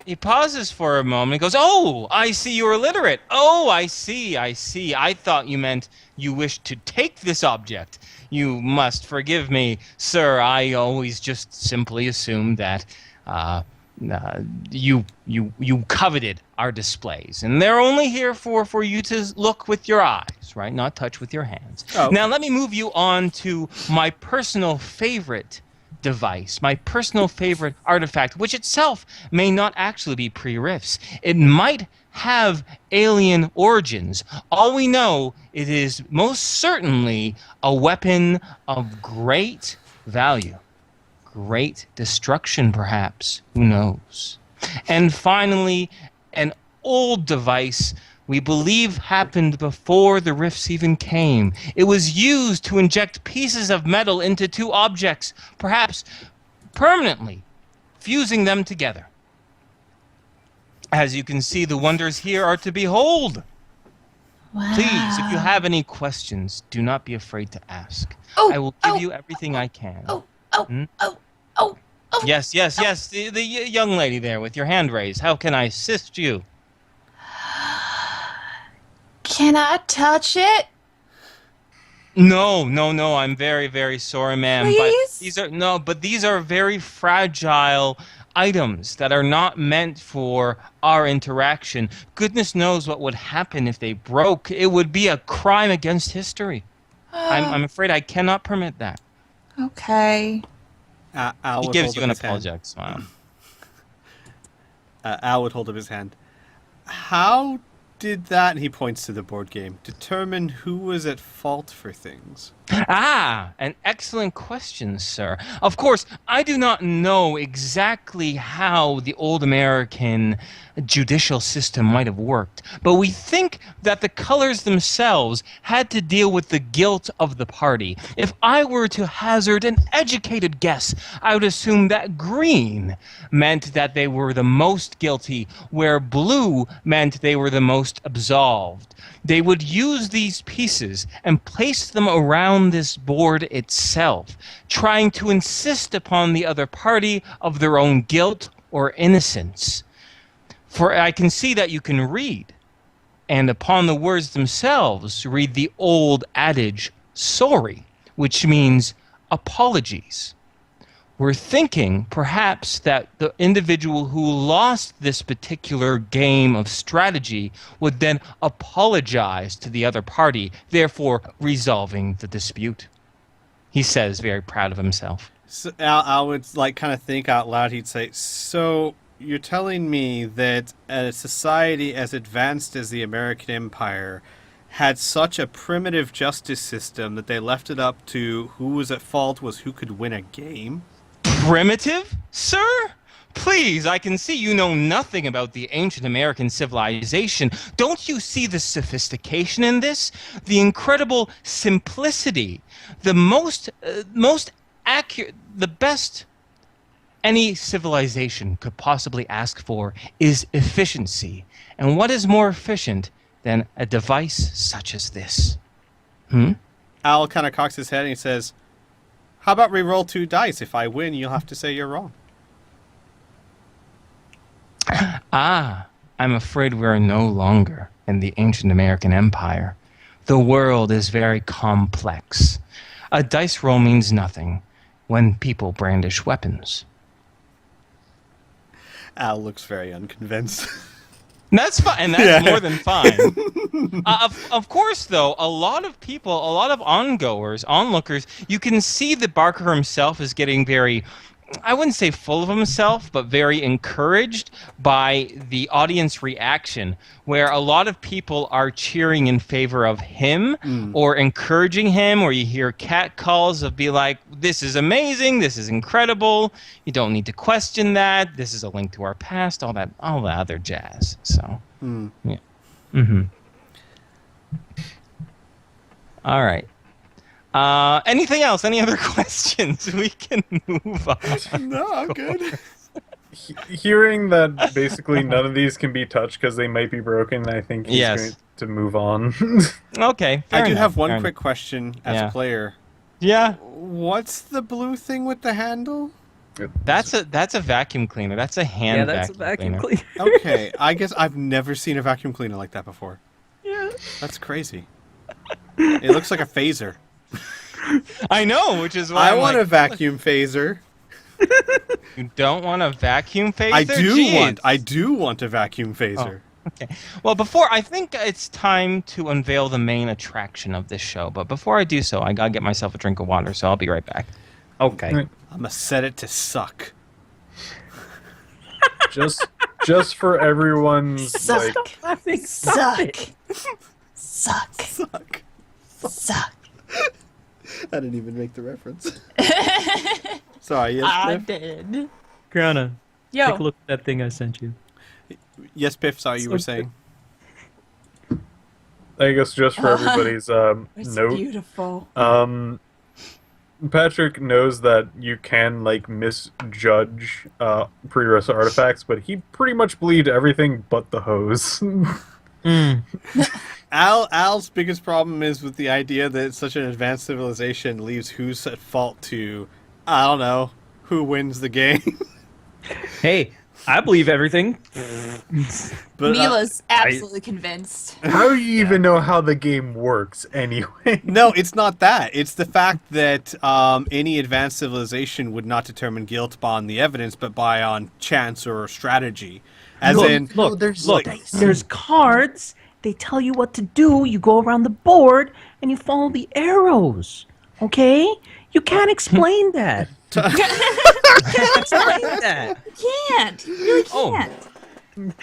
B: He pauses for a moment and goes, oh, I see you're illiterate. Oh, I see. I thought you meant you wished to take this object. You must forgive me, sir. I always just simply assumed that you coveted our displays, and they're only here for you to look with your eyes, right? Not touch with your hands.
A: Oh.
B: Now, let me move you on to my personal favorite device, my personal favorite artifact, which itself may not actually be pre-riffs. It might have alien origins. All we know, it is most certainly a weapon of great value. Great destruction, perhaps. Who knows? And finally, an old device we believe happened before the rifts even came. It was used to inject pieces of metal into two objects, perhaps permanently fusing them together. As you can see, the wonders here are to behold.
C: Wow.
B: Please, if you have any questions, do not be afraid to ask.
C: Oh,
B: I will give you everything I can.
C: Oh.
B: Yes. The young lady there with your hand raised. How can I assist you?
C: Can I touch it?
B: No. I'm very, very sorry, ma'am.
C: Please?
B: But these are very fragile items that are not meant for our interaction. Goodness knows what would happen if they broke. It would be a crime against history. I'm afraid I cannot permit that.
C: Okay.
A: Al
B: He
A: would
B: gives
A: hold
B: you
A: up
B: an
A: his hand.
B: apologetic smile.
A: Al would hold up his hand. How did that, and he points to the board game, determine who was at fault for things?
B: An excellent question, sir. Of course, I do not know exactly how the old American judicial system might have worked, but we think that the colors themselves had to deal with the guilt of the party. If I were to hazard an educated guess, I would assume that green meant that they were the most guilty, where blue meant they were the most absolved. They would use these pieces and place them around this board itself, trying to insist upon the other party of their own guilt or innocence. For I can see that you can read, and upon the words themselves read the old adage, sorry, which means apologies. We're thinking perhaps that the individual who lost this particular game of strategy would then apologize to the other party, therefore resolving the dispute. He says, very proud of himself.
A: So Al would kind of think out loud. He'd say, so you're telling me that a society as advanced as the American Empire had such a primitive justice system that they left it up to who was at fault was who could win a game?
B: Primitive, sir? Please, I can see you know nothing about the ancient American civilization. Don't you see the sophistication in this? The incredible simplicity? The most accurate, the best any civilization could possibly ask for is efficiency. And what is more efficient than a device such as this?
A: Al kind of cocks his head and he says, "How about we roll 2 dice? If I win, you'll have to say you're wrong."
B: Ah, I'm afraid we're no longer in the ancient American Empire. The world is very complex. A dice roll means nothing when people brandish weapons.
A: Al looks very unconvinced.
B: That's fine, and that's more than fine. Of course, though, a lot of people, a lot of onlookers, you can see that Barker himself is getting very, I wouldn't say full of himself, but very encouraged by the audience reaction, where a lot of people are cheering in favor of him or encouraging him, or you hear cat calls of be like, this is amazing, this is incredible, you don't need to question that, this is a link to our past, all that other jazz. So, yeah. All right. Anything else? Any other questions? We can move on.
A: No, I'm good.
D: Hearing that basically none of these can be touched because they might be broken, I think he's
B: Yes.
D: going to move on.
B: Okay.
A: I
B: fair
A: do
B: enough,
A: have one
B: fair
A: quick
B: enough.
A: question as
B: Yeah.
A: a player.
B: Yeah,
A: What's the blue thing with the handle?
B: that's a vacuum cleaner. That's a hand
E: Yeah, that's a vacuum
B: cleaner.
E: cleaner.
A: Okay, I guess I've never seen a vacuum cleaner like that before.
E: Yeah.
A: That's crazy. It looks like a phaser.
B: I know, which is why
A: I
B: I'm
A: want
B: like,
A: a vacuum phaser.
B: You don't want a vacuum phaser?
A: I do
B: Jeez.
A: want a vacuum phaser.
B: Okay. Well, I think it's time to unveil the main attraction of this show. But before I do so, I gotta get myself a drink of water. So I'll be right back.
E: Okay.
D: Right.
A: I'm gonna set it to suck.
D: just for everyone's
C: Suck.
D: like,
E: Laughing. Stop it.
C: Suck.
A: Suck.
C: Suck.
A: I didn't even make the reference. Sorry, yes,
C: I
A: Piff?
C: did.
E: Grana,
C: Yo.
E: take a look at that thing I sent you.
A: Yes, Piff, sorry, you were
E: So
A: saying.
D: I guess just for everybody's
C: It's
D: note.
C: beautiful.
D: Patrick knows that you can like misjudge pre-rest artifacts, but he pretty much believed everything but the hose.
A: Al's biggest problem is with the idea that such an advanced civilization leaves who's at fault to, I don't know, who wins the game.
E: Hey, I believe everything.
A: But
C: Mila's absolutely convinced.
D: How do you even know how the game works anyway?
A: no, it's not that. It's the fact that any advanced civilization would not determine guilt on the evidence, but by on chance or strategy. As in,
E: Look,
A: look,
E: there's cards. They tell you what to do. You go around the board and you follow the arrows. Okay? You can't explain that. You can't explain that.
C: Can't. You really
B: Oh.
C: can't.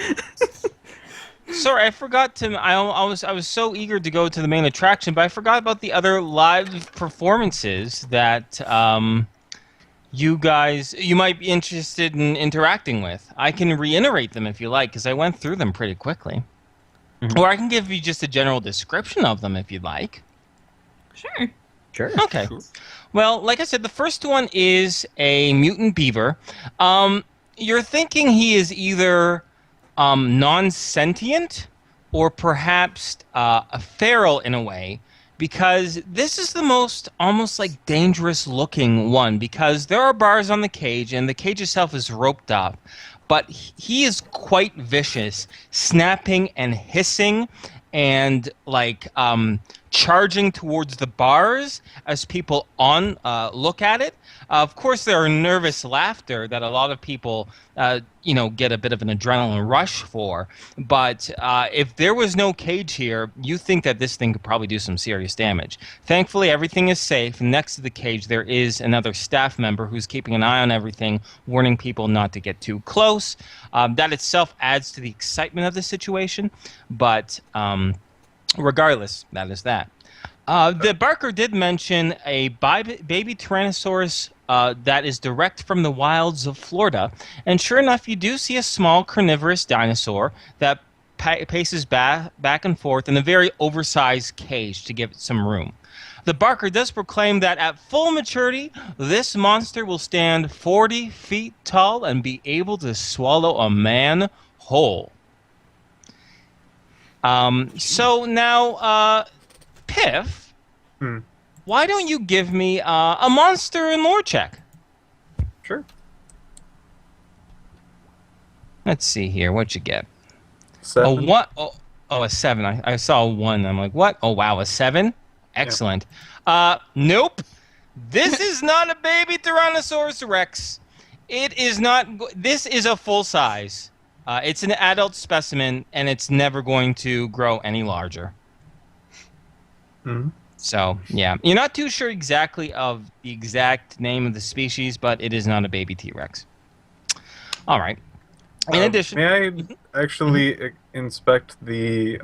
B: Sorry, I forgot to. I was so eager to go to the main attraction, but I forgot about the other live performances that you might be interested in interacting with. I can reiterate them if you like, because I went through them pretty quickly. Or I can give you just a general description of them if you'd like.
C: Sure.
E: Sure.
B: Okay. Well, like I said, the first one is a mutant beaver. You're thinking he is either non-sentient or perhaps a feral in a way, because this is the most almost like dangerous looking one, because there are bars on the cage and the cage itself is roped up. But he is quite vicious, snapping and hissing and like charging towards the bars as people look at it. Of course, there are nervous laughter that a lot of people, get a bit of an adrenaline rush for. But if there was no cage here, you think that this thing could probably do some serious damage. Thankfully, everything is safe. Next to the cage, there is another staff member who's keeping an eye on everything, warning people not to get too close. That itself adds to the excitement of the situation. But regardless, that is that. The Barker did mention a baby Tyrannosaurus that is direct from the wilds of Florida. And sure enough, you do see a small carnivorous dinosaur that paces back and forth in a very oversized cage to give it some room. The Barker does proclaim that at full maturity, this monster will stand 40 feet tall and be able to swallow a man whole. So now, Piff, why don't you give me a monster and lore check?
D: Sure.
B: Let's see here. What'd you get?
D: 7.
B: A what? Oh, a 7. I saw a 1. I'm like, what? Oh, wow, a 7? Excellent. Nope. This is not a baby Tyrannosaurus Rex. It is not. This is a full size. It's an adult specimen, and it's never going to grow any larger. So, yeah. You're not too sure exactly of the exact name of the species, but it is not a baby T-Rex. All right. In addition...
D: May I actually inspect the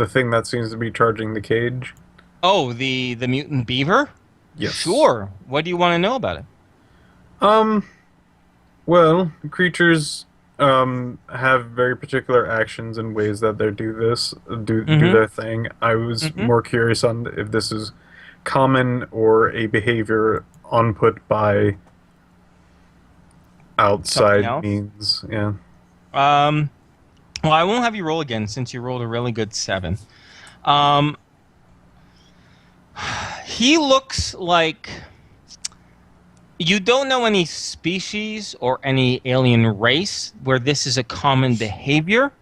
D: thing that seems to be charging the cage?
B: Oh, the mutant beaver?
D: Yes.
B: Sure. What do you want to know about it?
D: Well, creatures have very particular actions and ways that they do their thing. I was more curious on if this is common or a behavior on put by outside means. Yeah.
B: Well, I won't have you roll again since you rolled a really good 7. He looks like... You don't know any species or any alien race where this is a common behavior.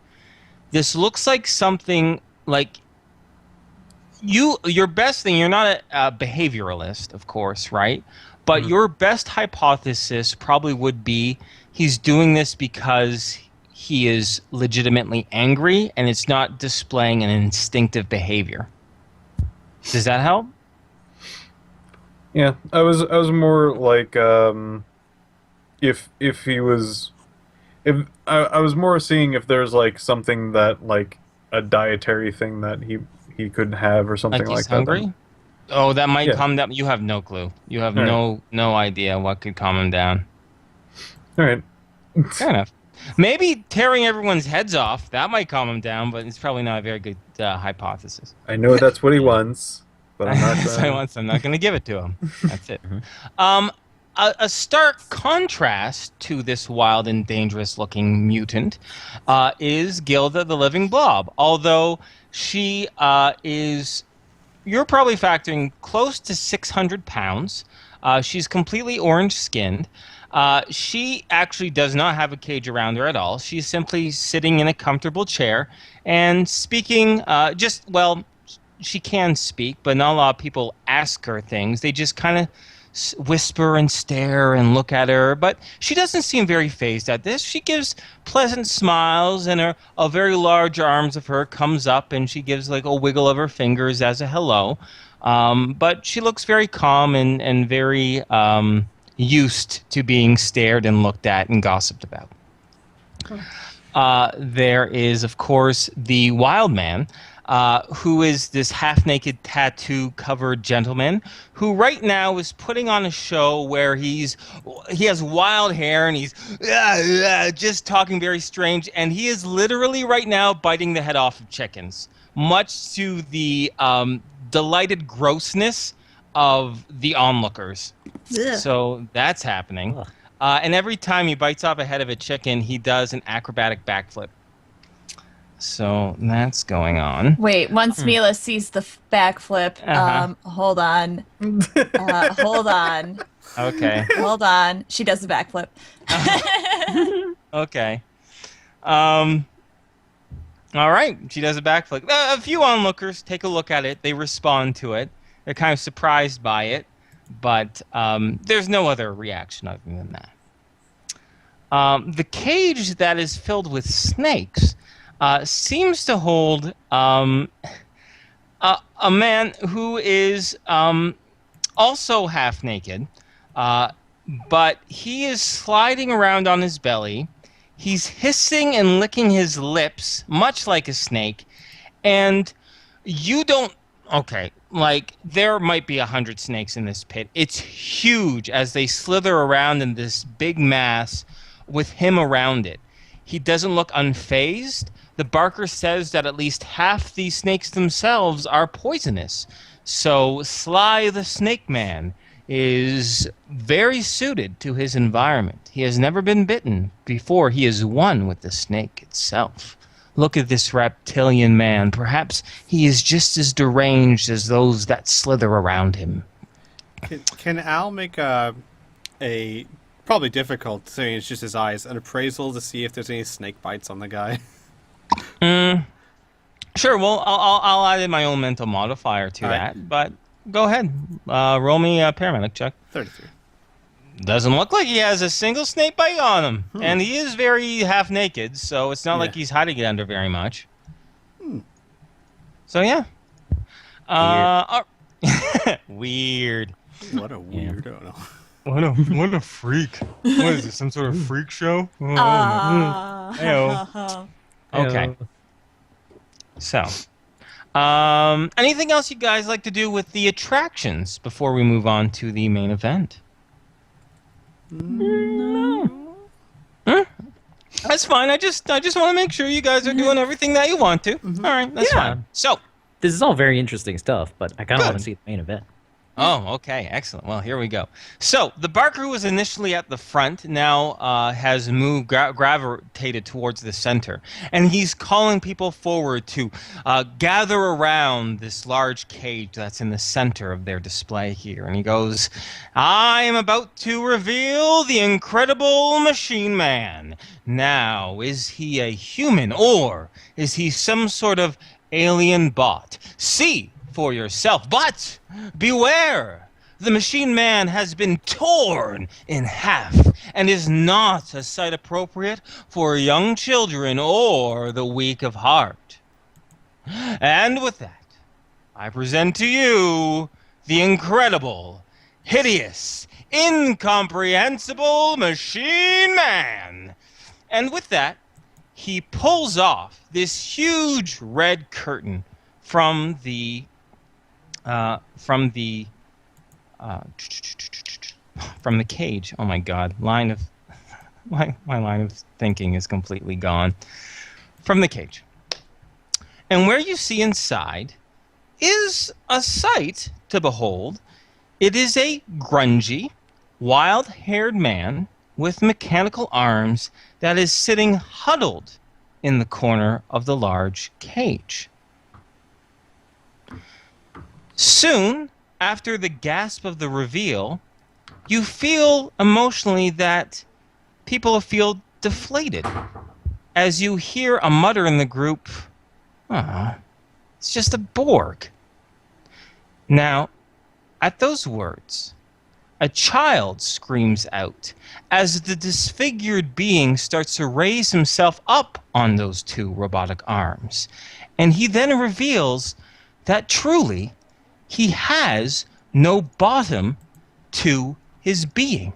B: This looks like something like... Your best thing, you're not a behavioralist, of course, right? But your best hypothesis probably would be he's doing this because he is legitimately angry and it's not displaying an instinctive behavior. Does that help?
D: Yeah, I was more like if he was if I was more seeing if there's like something that like a dietary thing that he could have or something
B: Like he's
D: like
B: hungry?
D: that.
B: Oh, that might
D: Yeah.
B: calm down. You have no clue. You have
D: All
B: no idea what could calm him down.
D: All right.
B: Fair enough. Maybe tearing everyone's heads off, that might calm him down, but it's probably not a very good hypothesis.
D: I know that's what he wants, but I'm not
B: So
D: going.
B: I'm not going to give it to him. That's it. A stark contrast to this wild and dangerous-looking mutant is Gilda the Living Blob. Although she is, you're probably factoring close to 600 pounds. She's completely orange-skinned. She actually does not have a cage around her at all. She's simply sitting in a comfortable chair and speaking she can speak, but not a lot of people ask her things. They just kind of whisper and stare and look at her, but she doesn't seem very fazed at this. She gives pleasant smiles, and her very large arms of her comes up, and she gives like a wiggle of her fingers as a hello. But she looks very calm and very used to being stared and looked at and gossiped about. There is, of course, the wild man, who is this half-naked, tattoo-covered gentleman who right now is putting on a show where he has wild hair and he's just talking very strange, and he is literally right now biting the head off of chickens, much to the delighted grossness of the onlookers.
C: Ugh.
B: So that's happening. And every time he bites off a head of a chicken, he does an acrobatic backflip. So that's going on.
C: Wait, once Mila sees the backflip, hold on. Hold on.
B: Okay.
C: Hold on. She does the backflip.
B: Okay. All right. She does a backflip. A few onlookers take a look at it. They respond to it. They're kind of surprised by it, but there's no other reaction other than that. The cage that is filled with snakes seems to hold a man who is also half naked, but he is sliding around on his belly. He's hissing and licking his lips, much like a snake, and you don't Okay, like there might be 100 snakes in this pit. It's huge as they slither around in this big mass with him around it. He doesn't look unfazed. The Barker says that at least half these snakes themselves are poisonous. So Sly the Snake Man is very suited to his environment. He has never been bitten before he is one with the snake itself. Look at this reptilian man. Perhaps he is just as deranged as those that slither around him.
A: Can Al make a probably difficult, saying it's just his eyes, an appraisal to see if there's any snake bites on the guy?
B: Sure, well, I'll add in my own mental modifier to
A: All right.
B: that, but go ahead. Roll me a paramedic check.
A: 33.
B: Doesn't look like he has a single snake bite on him. And he is very half naked, so it's not like he's hiding it under very much. So, yeah. Weird.
A: What a weirdo.
B: What a freak. What is this, some sort of freak show? Heyo. Okay. So, anything else you guys like to do with the attractions before we move on to the main event?
C: No.
B: That's fine. I just want to make sure you guys are doing everything that you want to. All right, that's fine. So,
E: This is all very interesting stuff, but I kind of
B: Good.
E: want to see the main event.
B: oh, okay, excellent. Well, here we go. So, the Barker who was initially at the front now has moved, gravitated towards the center, and he's calling people forward to gather around this large cage that's in the center of their display here. And he goes, I am about to reveal the incredible Machine Man. Now, is he a human, or is he some sort of alien bot? See for yourself. But beware! The Machine Man has been torn in half and is not a sight appropriate for young children or the weak of heart. And with that, I present to you the incredible, hideous, incomprehensible Machine Man. And with that, he pulls off this huge red curtain from the cage. Oh my God, my line of thinking is completely gone. From the cage, and where you see inside is a sight to behold. It is a grungy, wild-haired man with mechanical arms that is sitting huddled in the corner of the large cage. Soon after the gasp of the reveal, you feel emotionally that people feel deflated as you hear a mutter in the group, "Aw, it's just a Borg." Now, at those words, a child screams out as the disfigured being starts to raise himself up on those two robotic arms. And he then reveals that truly he has no bottom to his being.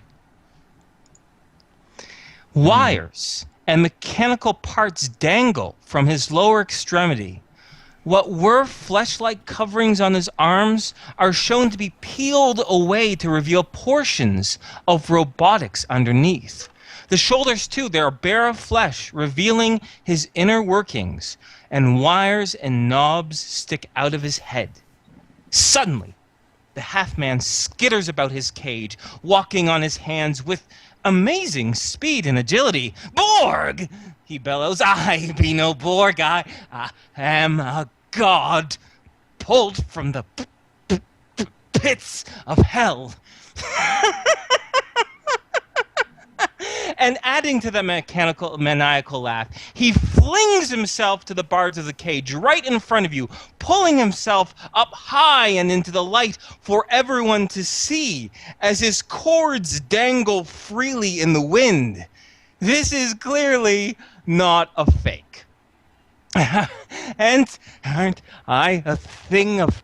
B: Wires and mechanical parts dangle from his lower extremity. What were flesh-like coverings on his arms are shown to be peeled away to reveal portions of robotics underneath. The shoulders, too, they are bare of flesh, revealing his inner workings, and wires and knobs stick out of his head. Suddenly, the half-man skitters about his cage, walking on his hands with amazing speed and agility. "Borg!" he bellows. "I be no Borg. I am a god pulled from the pits of hell." And adding to the maniacal laugh, he flings himself to the bars of the cage right in front of you, pulling himself up high and into the light for everyone to see as his cords dangle freely in the wind. This is clearly not a fake. And aren't I a thing of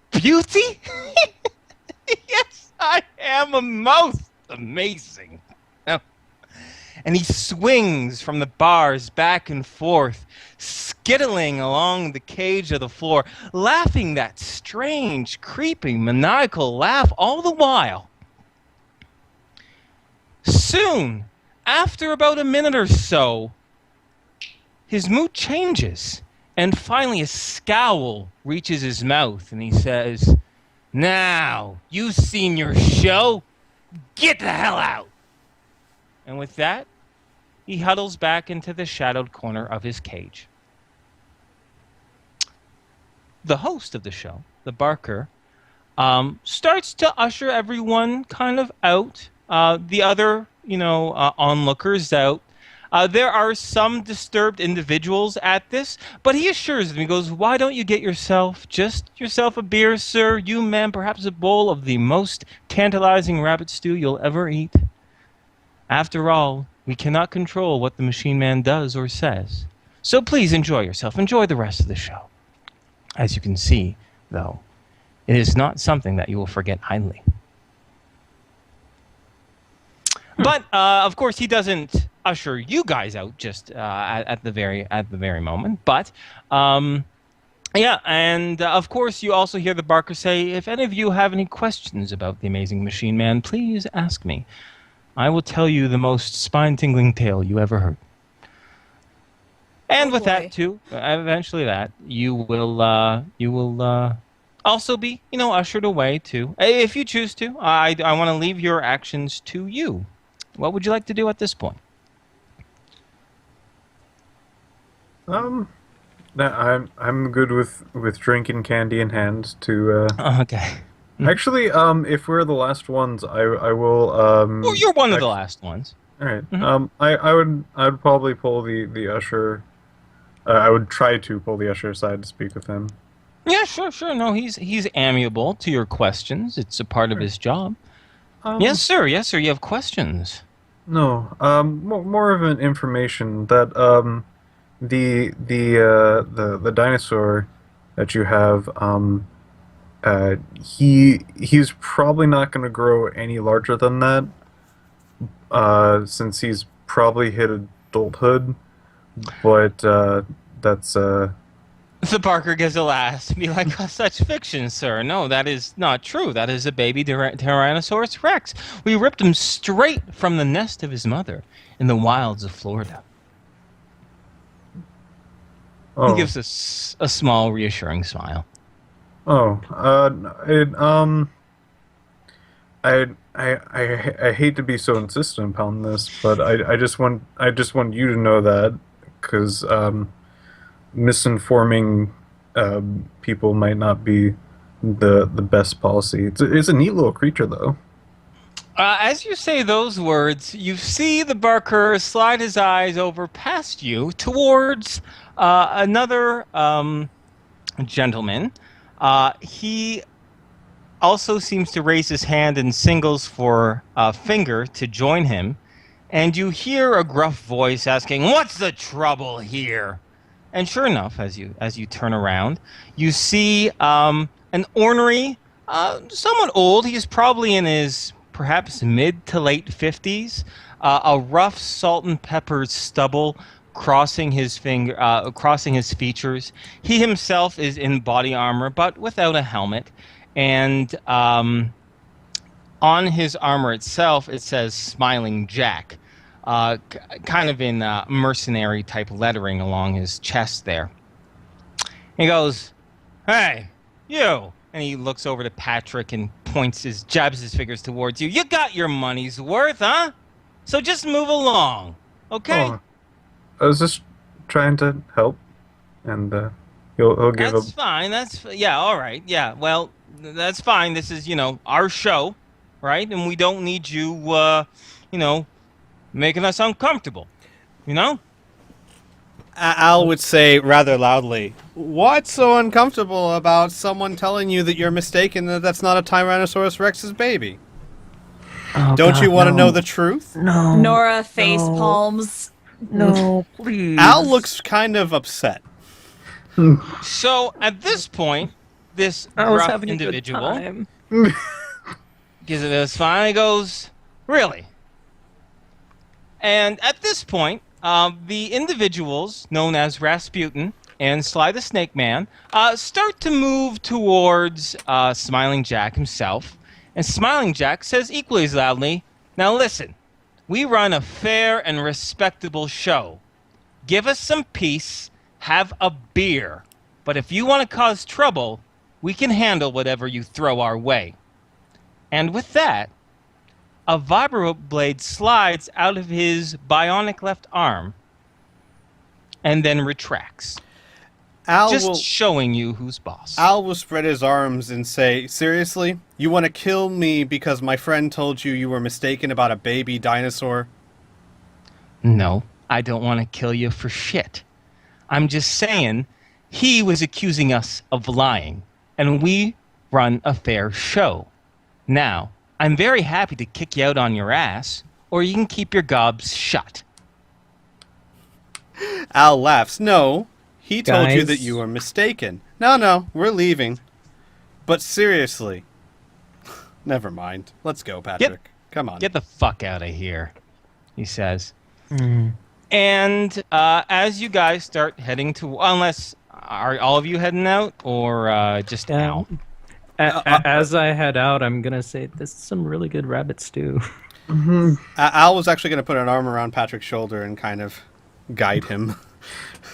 B: beauty? Yes, I am a most amazing. and he swings from the bars back and forth, skittling along the cage of the floor, laughing that strange, creeping, maniacal laugh all the while. Soon, after about a minute or so, his mood changes, and finally a scowl reaches his mouth, and he says, "Now, you've seen your show. Get the hell out!" And with that, he huddles back into the shadowed corner of his cage. The host of the show, the Barker, starts to usher everyone kind of out. The other, onlookers out. There are some disturbed individuals at this, but he assures them, he goes, "Why don't you get yourself a beer, sir? You, ma'am, perhaps a bowl of the most tantalizing rabbit stew you'll ever eat. After all, we cannot control what the machine man does or says. So please enjoy yourself. Enjoy the rest of the show." As you can see, though, it is not something that you will forget kindly. But of course, he doesn't usher you guys out just at the very moment. But yeah, and of course, you also hear the Barker say, "If any of you have any questions about the Amazing Machine Man, please ask me. I will tell you the most spine-tingling tale you ever heard." And with that too, eventually that you will also be ushered away too, if you choose to. I want to leave your actions to you. What would you like to do at this point?
D: I'm good with drinking candy in hand to.
B: Okay.
D: Actually, if we're the last ones, I will.
B: Well, you're one of the last ones.
D: All right.
B: Mm-hmm.
D: I would probably pull the usher. I would try to pull the usher aside to speak with him.
B: Yeah, sure. No, he's amiable to your questions. It's a part of his job. Yes, sir. You have questions.
D: No. More of an information that the dinosaur that you have he's probably not going to grow any larger than that since he's probably hit adulthood, but that's
B: The Barker gives a laugh. Be like, "Oh, such fiction, sir. No, that is not true. That is a baby Tyrannosaurus Rex. We ripped him straight from the nest of his mother in the wilds of Florida."
D: oh.
B: He gives us a small, reassuring smile.
D: Oh, I hate to be so insistent upon this, but I just want you to know that because misinforming people might not be the best policy. It's a neat little creature, though.
B: As you say those words, you see the Barker slide his eyes over past you towards another gentleman. He also seems to raise his hand and signals for a finger to join him, and you hear a gruff voice asking, "What's the trouble here?" And sure enough, as you turn around, you see an ornery, somewhat old. He's probably in his perhaps mid to late 50s. A rough salt and pepper stubble crossing his features. He himself is in body armor, but without a helmet. And on his armor itself, it says "Smiling Jack," kind of in mercenary type lettering along his chest there. He goes, "Hey, you!" And he looks over to Patrick and jabs his fingers towards you. "You got your money's worth, huh? So just move along, okay?"
D: Oh, I was just trying to help, and he'll give
B: That's fine. All right. Yeah. Well, that's fine. This is our show, right? And we don't need you making us uncomfortable.
A: Al would say rather loudly, "What's so uncomfortable about someone telling you that you're mistaken, that that's not a Tyrannosaurus Rex's baby?
E: Oh,
A: Don't
E: God,
A: you want to
E: no.
A: know the truth?"
E: No.
C: Nora face
E: no.
C: palms.
E: No, please.
A: Al looks kind of upset.
B: So at this point, this
E: I was
B: rough
E: having
B: individual
E: a good time.
B: gives it a smile. He goes, "Really? And at this point, the individuals known as Rasputin and Sly the Snake Man start to move towards Smiling Jack himself. And Smiling Jack says equally as loudly, "Now listen, we run a fair and respectable show. Give us some peace, have a beer. But if you want to cause trouble, we can handle whatever you throw our way." And with that, a vibro blade slides out of his bionic left arm and then retracts. Just showing you who's boss.
A: Al will spread his arms and say, "Seriously? You want to kill me because my friend told you were mistaken about a baby dinosaur?"
B: No, I don't want to kill you for shit. I'm just saying he was accusing us of lying, and we run a fair show. Now, I'm very happy to kick you out on your ass, or you can keep your gobs shut.
A: Al laughs. "No, he told you
E: Guys.
A: that you were mistaken. No, we're leaving. But seriously." Never mind. Let's go, Patrick. Come on.
B: Get the fuck out of here, he says. And as you guys start heading to, unless, are all of you heading out, or just Al?
E: As I head out, I'm gonna say this is some really good rabbit stew.
A: Al was actually going to put an arm around Patrick's shoulder and kind of guide him.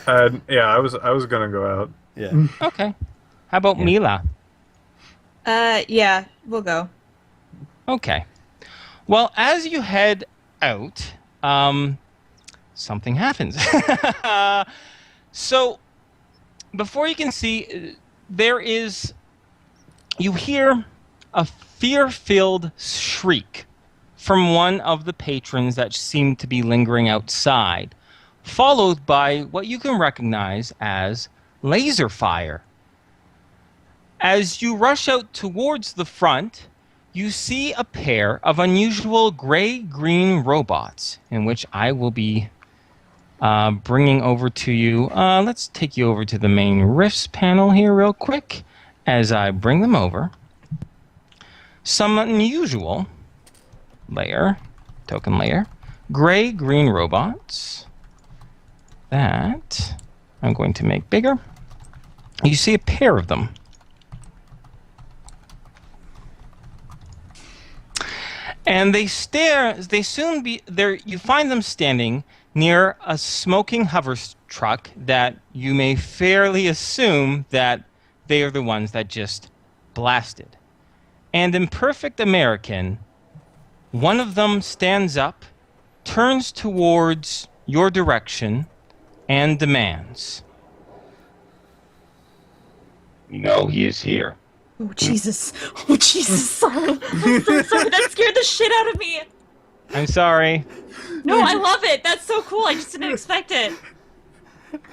D: Yeah, I was gonna go out.
A: Yeah.
B: Okay. How about Mila?
C: Yeah, we'll go.
B: Okay. Well, as you head out, something happens. So, before you can see, you hear a fear-filled shriek from one of the patrons that seem to be lingering outside, followed by what you can recognize as laser fire. As you rush out towards the front, you see a pair of unusual gray-green robots, in which I will be bringing over to you. Let's take you over to the main Rifts panel here real quick as I bring them over. Some unusual token layer, gray-green robots that I'm going to make bigger. You see a pair of them. And they soon be there. You find them standing near a smoking hover truck that you may fairly assume that they are the ones that just blasted. And in perfect American, one of them stands up, turns towards your direction, and demands, "You know he is here."
C: Oh, Jesus. Oh, Jesus. Sorry. I'm so sorry. That scared the shit out of me.
B: I'm sorry.
C: No, I love it. That's so cool. I just didn't expect it.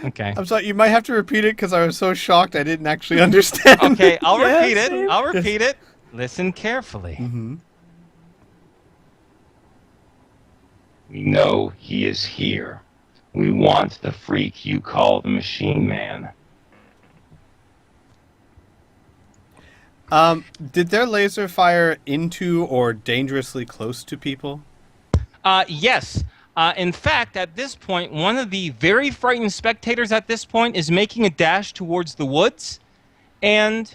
B: Okay.
A: I'm sorry, you might have to repeat it because I was so shocked I didn't actually understand.
B: Okay, I'll
E: Yeah,
B: repeat it.
E: same.
B: I'll repeat it. Listen carefully.
A: Mm-hmm.
F: We know he is here. We want the freak you call the Machine Man.
A: Did their laser fire into or dangerously close to people?
B: Yes. In fact, at this point, one of the very frightened spectators at this point is making a dash towards the woods, and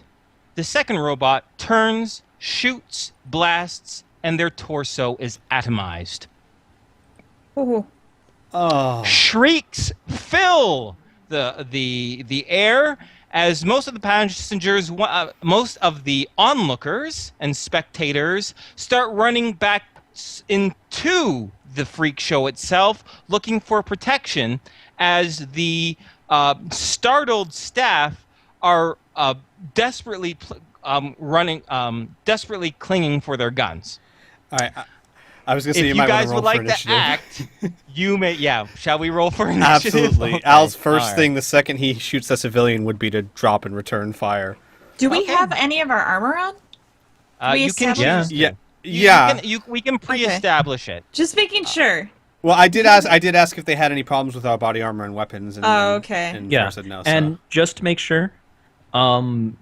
B: the second robot turns, shoots, blasts, and their torso is atomized.
C: Oh.
A: Oh.
B: Shrieks fill the air as most of the passengers, most of the onlookers and spectators start running back into the freak show itself, looking for protection, as the startled staff are desperately desperately clinging for their guns.
A: All right. I was going to say
B: If
A: you
B: you
A: might want
B: guys
A: to roll
B: would
A: for
B: like to
A: initiative.
B: act, you may. Yeah, shall we roll for initiative?
A: Absolutely.
B: Okay.
A: Al's first
B: All right.
A: thing the second he shoots the civilian would be to drop and return fire.
C: Do we
B: Okay.
C: have any of our armor on? We
B: You can
C: established-
B: choose.
A: Yeah.
B: to.
A: Yeah.
B: We can pre-establish it.
C: Just making sure.
A: Well, I did ask if they had any problems with our body armor and weapons. And,
C: Oh, okay.
A: And
E: Yeah,
A: Tara said no. So.
E: and just to make sure, I'm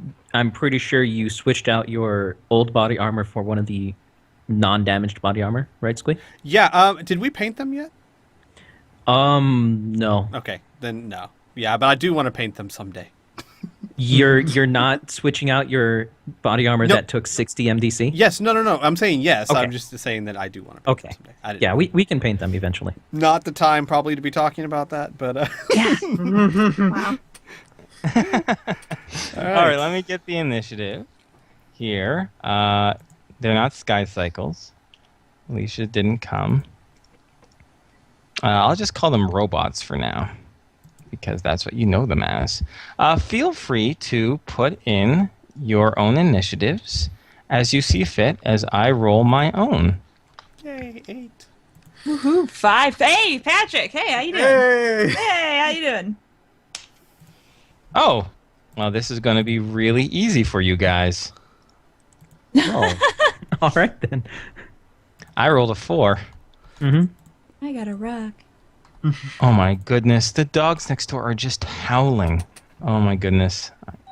E: pretty sure you switched out your old body armor for one of the non-damaged body armor, right, Squee?
A: Yeah. Did we paint them yet?
E: No.
A: Okay, then no. Yeah, but I do want to paint them someday.
E: You're not switching out your body armor
A: Nope.
E: that took 60 MDC?
A: Yes, no. I'm saying yes.
E: Okay.
A: I'm just saying that I do want to paint them
E: Okay.
A: someday. I didn't,
E: Yeah, we can paint them eventually.
A: Not the time probably to be talking about that, but
E: Yeah.
C: Wow.
B: All right, let me get the initiative here. They're not sky cycles. Alicia didn't come. I'll just call them robots for now, because that's what you know them as. Feel free to put in your own initiatives as you see fit as I roll my own.
A: Yay, 8.
C: Woohoo! 5. Hey, Patrick. Hey, how you doing?
D: Hey!
C: Hey, how you doing?
B: Oh, well, this is going to be really easy for you guys.
E: Oh. All right then.
B: I rolled a 4.
C: I got a rock.
B: Oh my goodness, the dogs next door are just howling. Oh my goodness.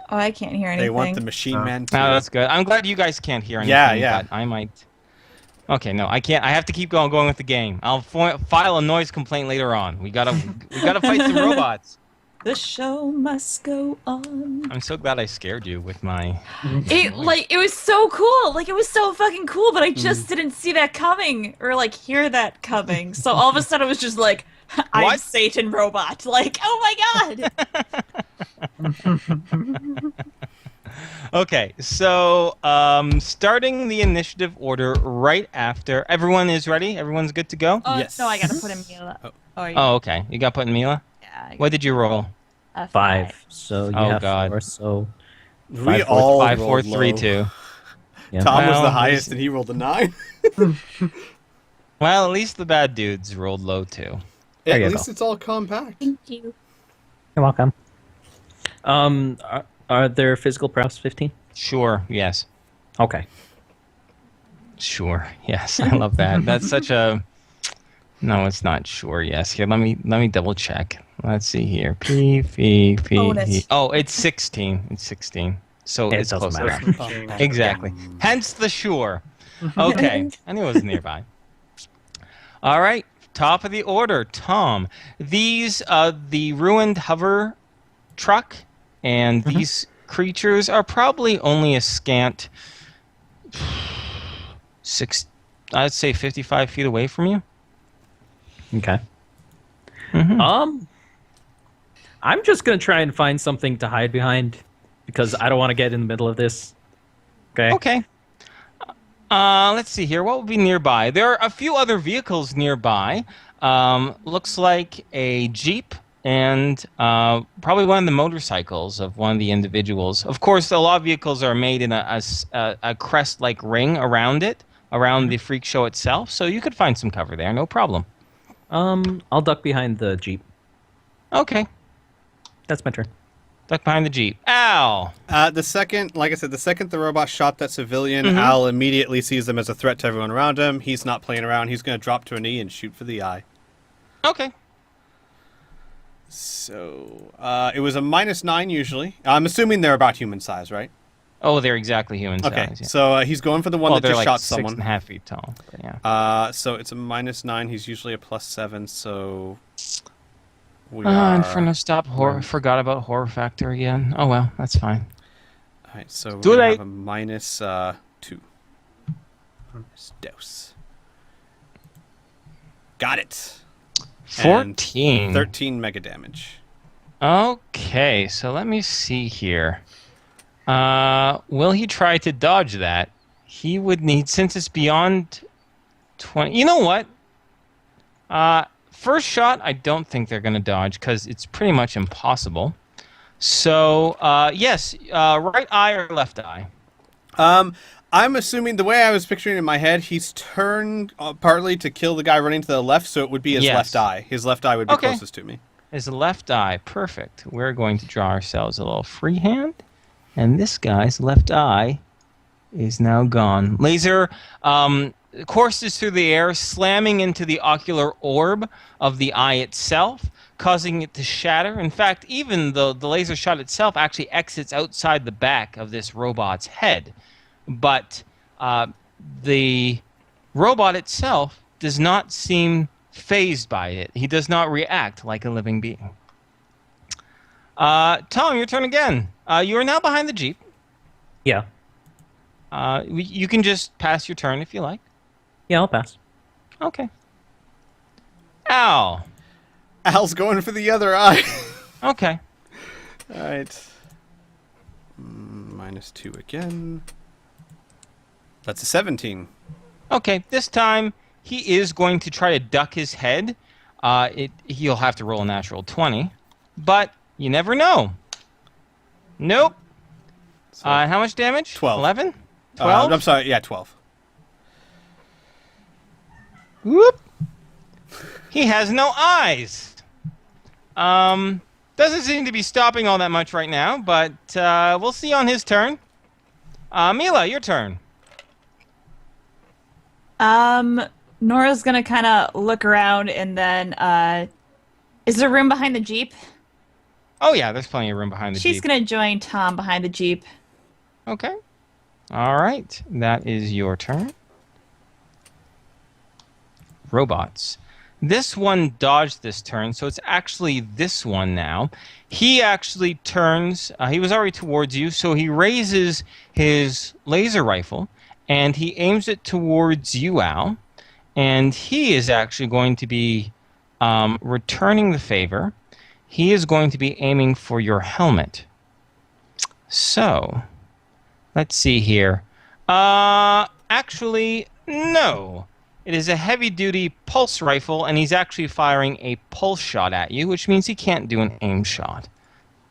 C: Oh, I can't hear anything.
A: They want the machine man too.
B: Oh, that's good. I'm glad you guys can't hear anything.
A: Yeah.
B: But I might. Okay, no, I can't. I have to keep going with the game. I'll file a noise complaint later on. We gotta fight some robots.
C: The show must go on.
B: I'm so glad I scared you with my.
C: It was so cool. Like, it was so fucking cool, but I just didn't see that coming or like hear that coming. So all of a sudden, it was just like, I'm
B: What?
C: Satan robot. Like, oh my god.
B: Okay, so starting the initiative order right after. Everyone is ready. Everyone's good to go.
A: Yes.
C: No, I gotta put in Mila.
A: Oh.
B: Oh, okay. You got put in Mila.
C: Yeah.
B: What did you roll?
C: A
E: 5. So you
B: Oh,
E: have
B: God.
E: 4. So
A: We
E: 5, 4,
A: all
B: 5, 4,
A: rolled
B: 3,
A: low.
B: 2.
E: yeah.
A: Tom was
B: Well,
A: the highest, and he rolled a 9.
B: Well, at least the bad dudes rolled low too.
E: There
A: At
E: you
A: least
E: go.
A: it's all compact.
C: Thank you.
E: You're welcome. Are there physical prowess 15?
B: Sure. Yes.
E: Okay.
B: Sure. Yes. I love that. That's such a. No, it's not sure. Yes. Here, let me double check. Let's see here. P.
C: Bonus.
B: Oh, it's 16. It's 16. So
E: It
B: it's
E: doesn't
B: close
E: matter.
B: enough. Exactly. Hence the sure. Okay. I knew it was nearby. All right. Top of the order, Tom. These the ruined hover truck and these creatures are probably only a scant I'd say 55 feet away from you.
E: Okay.
B: Mhm.
E: I'm just gonna try and find something to hide behind because I don't want to get in the middle of this. Okay.
B: Okay. Let's see here. What would be nearby? There are a few other vehicles nearby. Looks like a Jeep and probably one of the motorcycles of one of the individuals. Of course, a lot of vehicles are made in a crest-like ring around it, around the freak show itself. So you could find some cover there, no problem.
E: I'll duck behind the Jeep.
B: Okay.
E: That's my turn.
B: Duck behind the Jeep. Ow!
A: The second the robot shot that civilian, Al immediately sees them as a threat to everyone around him. He's not playing around. He's going to drop to a knee and shoot for the eye.
B: Okay.
A: So, it was a -9 usually. I'm assuming they're about human size, right?
B: Oh, they're exactly human
A: Okay,
B: size. Yeah.
A: so he's going for the one
B: Well,
A: that
B: they're
A: just
B: like
A: shot
B: 6.5
A: someone.
B: feet tall. But yeah.
A: So it's a -9. He's usually a +7, so we are...
B: Inferno stop. Forgot about horror factor again. Oh well, that's fine.
A: All right, so
B: Too
A: we
B: late.
A: have a -2. Minus dose. Got it. And
B: 14.
A: 13 mega damage.
B: Okay, so let me see here. Will he try to dodge that? He would need, since it's beyond 20. You know what? First shot, I don't think they're going to dodge because it's pretty much impossible. So, yes, right eye or left eye?
A: I'm assuming the way I was picturing it in my head, he's turned partly to kill the guy running to the left, so it would be his
B: Yes.
A: left eye. His left eye would be
B: Okay.
A: closest to me.
B: His left eye. Perfect. We're going to draw ourselves a little freehand. And this guy's left eye is now gone. Laser courses through the air, slamming into the ocular orb of the eye itself, causing it to shatter. In fact, even the laser shot itself actually exits outside the back of this robot's head. But the robot itself does not seem fazed by it. He does not react like a living being. Tom, your turn again. You are now behind the Jeep.
E: Yeah.
B: You can just pass your turn if you like.
E: Yeah, I'll pass.
B: Okay. Al.
A: Al's going for the other eye.
B: Okay.
A: All right. -2 again. That's a 17.
B: Okay, this time he is going to try to duck his head. He'll have to roll a natural 20, but you never know. Nope.
A: So,
B: How much damage?
A: 12.
B: 11? 12?
A: I'm sorry. Yeah, 12.
B: Whoop. He has no eyes. Doesn't seem to be stopping all that much right now, but we'll see on his turn. Mila, your turn.
C: Nora's gonna kind of look around and then, is there room behind the Jeep?
B: Oh yeah, there's plenty of room behind the
C: She's
B: Jeep.
C: gonna join Tom behind the Jeep.
B: Okay. All right, that is your turn. Robots. This one dodged this turn, so it's actually this one now. He actually turns, he was already towards you, so he raises his laser rifle, and he aims it towards you, Al. And he is actually going to be returning the favor. He is going to be aiming for your helmet. So, let's see here. Actually, no. It is a heavy-duty pulse rifle, and he's actually firing a pulse shot at you, which means he can't do an aim shot.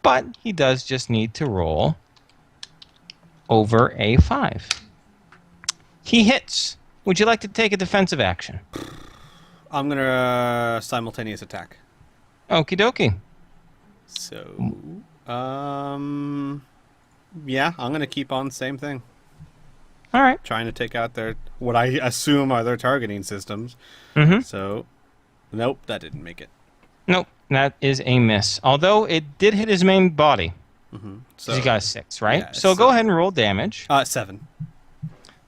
B: But he does just need to roll over a 5. He hits. Would you like to take a defensive action?
A: I'm going to simultaneous attack.
B: Okie dokie.
A: So, yeah, I'm going to keep on the same thing.
B: All right.
A: Trying to take out what I assume are their targeting systems.
B: Mm-hmm.
A: So, nope, that didn't make it.
B: Nope, that is a miss. Although it did hit his main body.
A: Mm-hmm.
B: 'Cause
A: So
B: he got a 6, right?
A: yeah,
B: so go ahead and roll damage.
A: 7.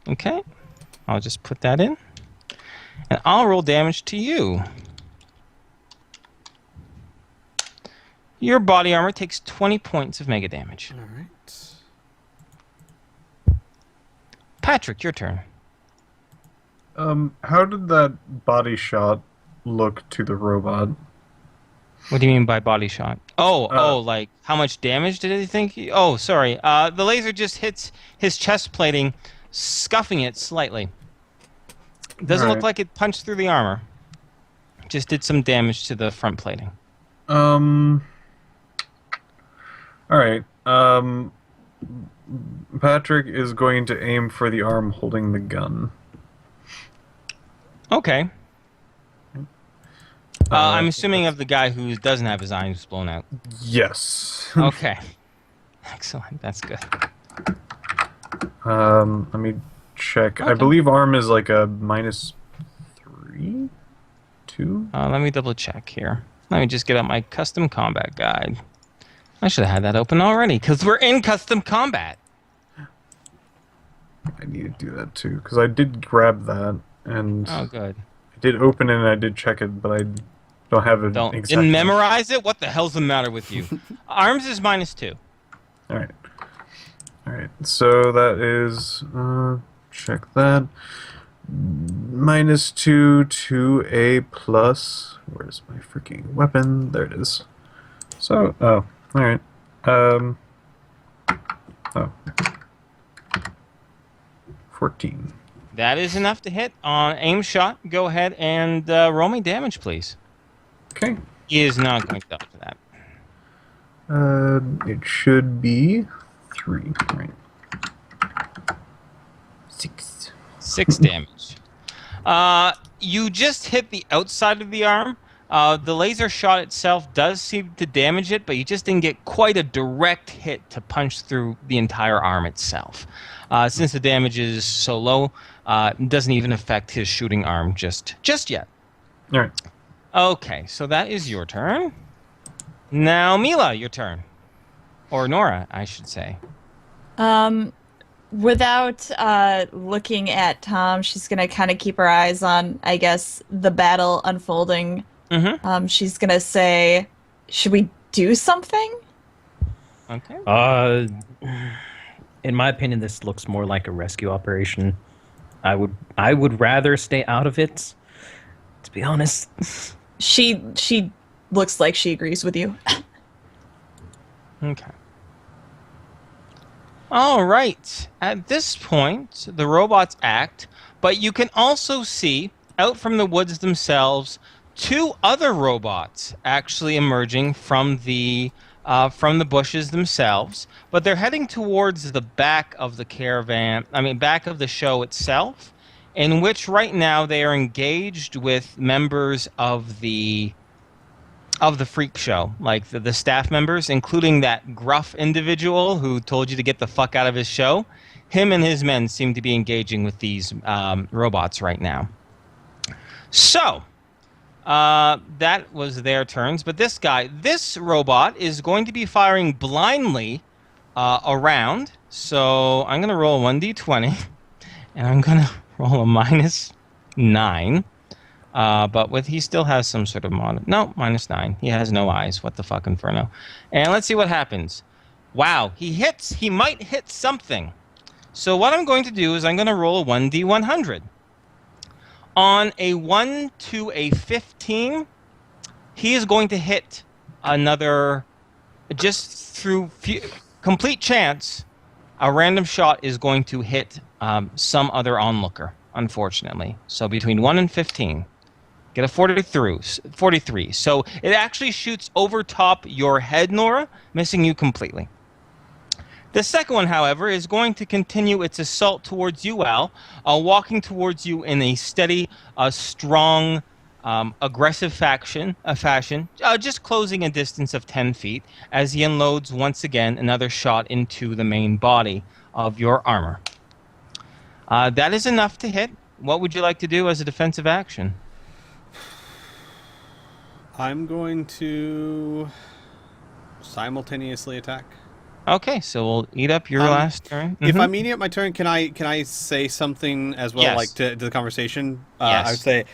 B: Okay. I'll just put that in. And I'll roll damage to you. Your body armor takes 20 points of mega damage.
A: All right.
B: Patrick, your turn.
D: How did that body shot look to the robot?
B: What do you mean by body shot? Like how much damage did he think? Oh, sorry. The laser just hits his chest plating, scuffing it slightly. Doesn't look
D: Alright.
B: like it punched through the armor. Just did some damage to the front plating.
D: Alright. Patrick is going to aim for the arm holding the gun.
B: Okay. I'm assuming of the guy who doesn't have his eyes blown out.
D: Yes.
B: Okay. Excellent. That's good.
D: Let me check. I
B: Okay.
D: believe arm is like a -3? 2?
B: Let me double check here. Let me just get out my custom combat guide. I should have had that open already, because we're in custom combat.
D: I need to do that too, because I did grab that, and
B: Oh, good.
D: I did open it and I did check it, but I don't have it exactly.
B: Didn't memorize it? What the hell's the matter with you? Arms is -2.
D: Alright. Alright, so that is, check that. -2 to a plus. Where's my freaking weapon? There it is. So, alright. Oh. 14.
B: That is enough to hit on aim shot. Go ahead and roll me damage, please.
D: Okay.
B: He is not going to dodge that.
D: It should be 3. Right. 6.
B: 6 damage. You just hit the outside of the arm. The laser shot itself does seem to damage it, but you just didn't get quite a direct hit to punch through the entire arm itself. Since the damage is so low, it doesn't even affect his shooting arm just yet.
D: Alright.
B: Okay, so that is your turn. Now, Mila, your turn. Or Nora, I should say.
C: Without looking at Tom, she's gonna kind of keep her eyes on, I guess, the battle unfolding.
B: Mm-hmm.
C: She's gonna say, "Should we do something?"
B: Okay.
E: In my opinion, this looks more like a rescue operation. I would rather stay out of it, to be honest.
C: She looks like she agrees with you.
B: Okay. All right. At this point, the robots act, but you can also see out from the woods themselves 2 other robots actually emerging from the bushes themselves. But they're heading towards the back of the caravan. I mean, back of the show itself, in which right now they are engaged with members of the freak show, like the staff members, including that gruff individual who told you to get the fuck out of his show. Him and his men seem to be engaging with these robots right now. So, that was their turns. But this robot is going to be firing blindly around. So I'm going to roll 1d20, and I'm going to roll a -9. But he still has some sort of no, -9. He has no eyes. What the fuck, Inferno? And let's see what happens. Wow, he hits. He might hit something. So what I'm going to do is I'm going to roll a 1d100. On a 1 to a 15, he is going to hit another, just through complete chance, a random shot is going to hit some other onlooker, unfortunately. So between 1 and 15. Get a 43. So it actually shoots over top your head, Nora, missing you completely. The second one, however, is going to continue its assault towards you, Al, walking towards you in a steady, strong, aggressive fashion, just closing a distance of 10 feet as he unloads once again another shot into the main body of your armor. That is enough to hit. What would you like to do as a defensive action?
A: I'm going to simultaneously attack.
B: Okay, so we'll eat up your last turn.
A: If I'm eating up my turn, can I say something as well,
B: Yes.
A: like to the conversation?
B: Yes.
A: I would say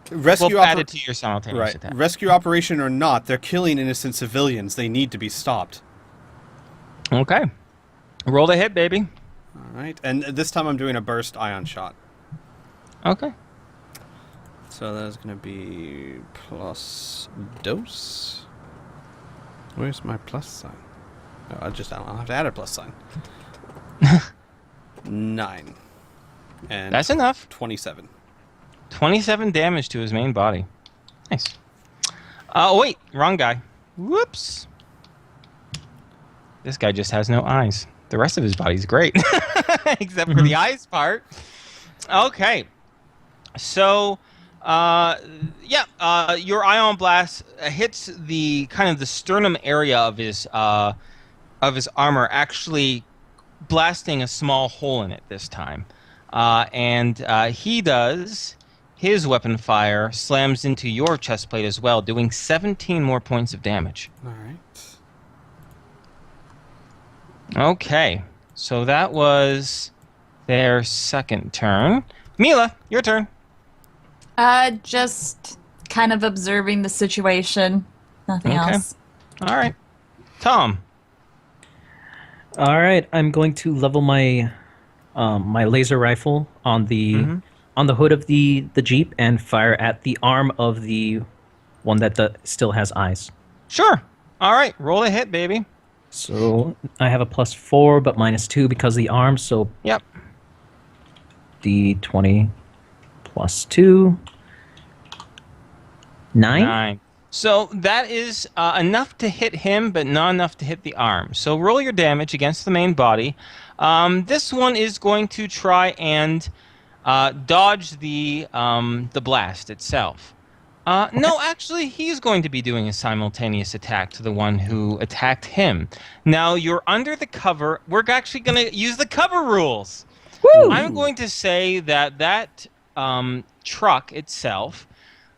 A: rescue
B: We'll add it to your simultaneous attack.
A: Rescue operation or not, they're killing innocent civilians. They need to be stopped.
B: Okay. Roll the hit, baby.
A: All right, and this time I'm doing a burst ion shot.
B: Okay.
A: So that's going to be plus dose. Where's my plus sign? Oh, I'll have to add a plus sign. 9. And
B: That's enough.
A: 27.
B: 27 damage to his main body. Nice. Oh, wait. Wrong guy. Whoops. This guy just has no eyes. The rest of his body's great. Except for the eyes part. Okay. So... your ion blast hits the kind of the sternum area of his armor, actually blasting a small hole in it this time. And he does his weapon fire slams into your chest plate as well, doing 17 more points of damage.
A: All right.
B: Okay, so that was their second turn. Mila, your turn.
C: Just kind of observing the situation. Nothing
B: Okay.
C: else.
B: All right. Tom.
E: All right, I'm going to level my my laser rifle on the hood of the Jeep and fire at the arm of the one that still has eyes.
B: Sure. All right, roll a hit, baby.
E: So I have a +4, but -2 because of the arm. So
B: Yep.
E: D20 +2. 9.
B: So that is enough to hit him, but not enough to hit the arm. So roll your damage against the main body. This one is going to try and dodge the blast itself. No, actually, he's going to be doing a simultaneous attack to the one who attacked him. Now, you're under the cover. We're actually going to use the cover rules.
E: Woo!
B: I'm going to say that truck itself,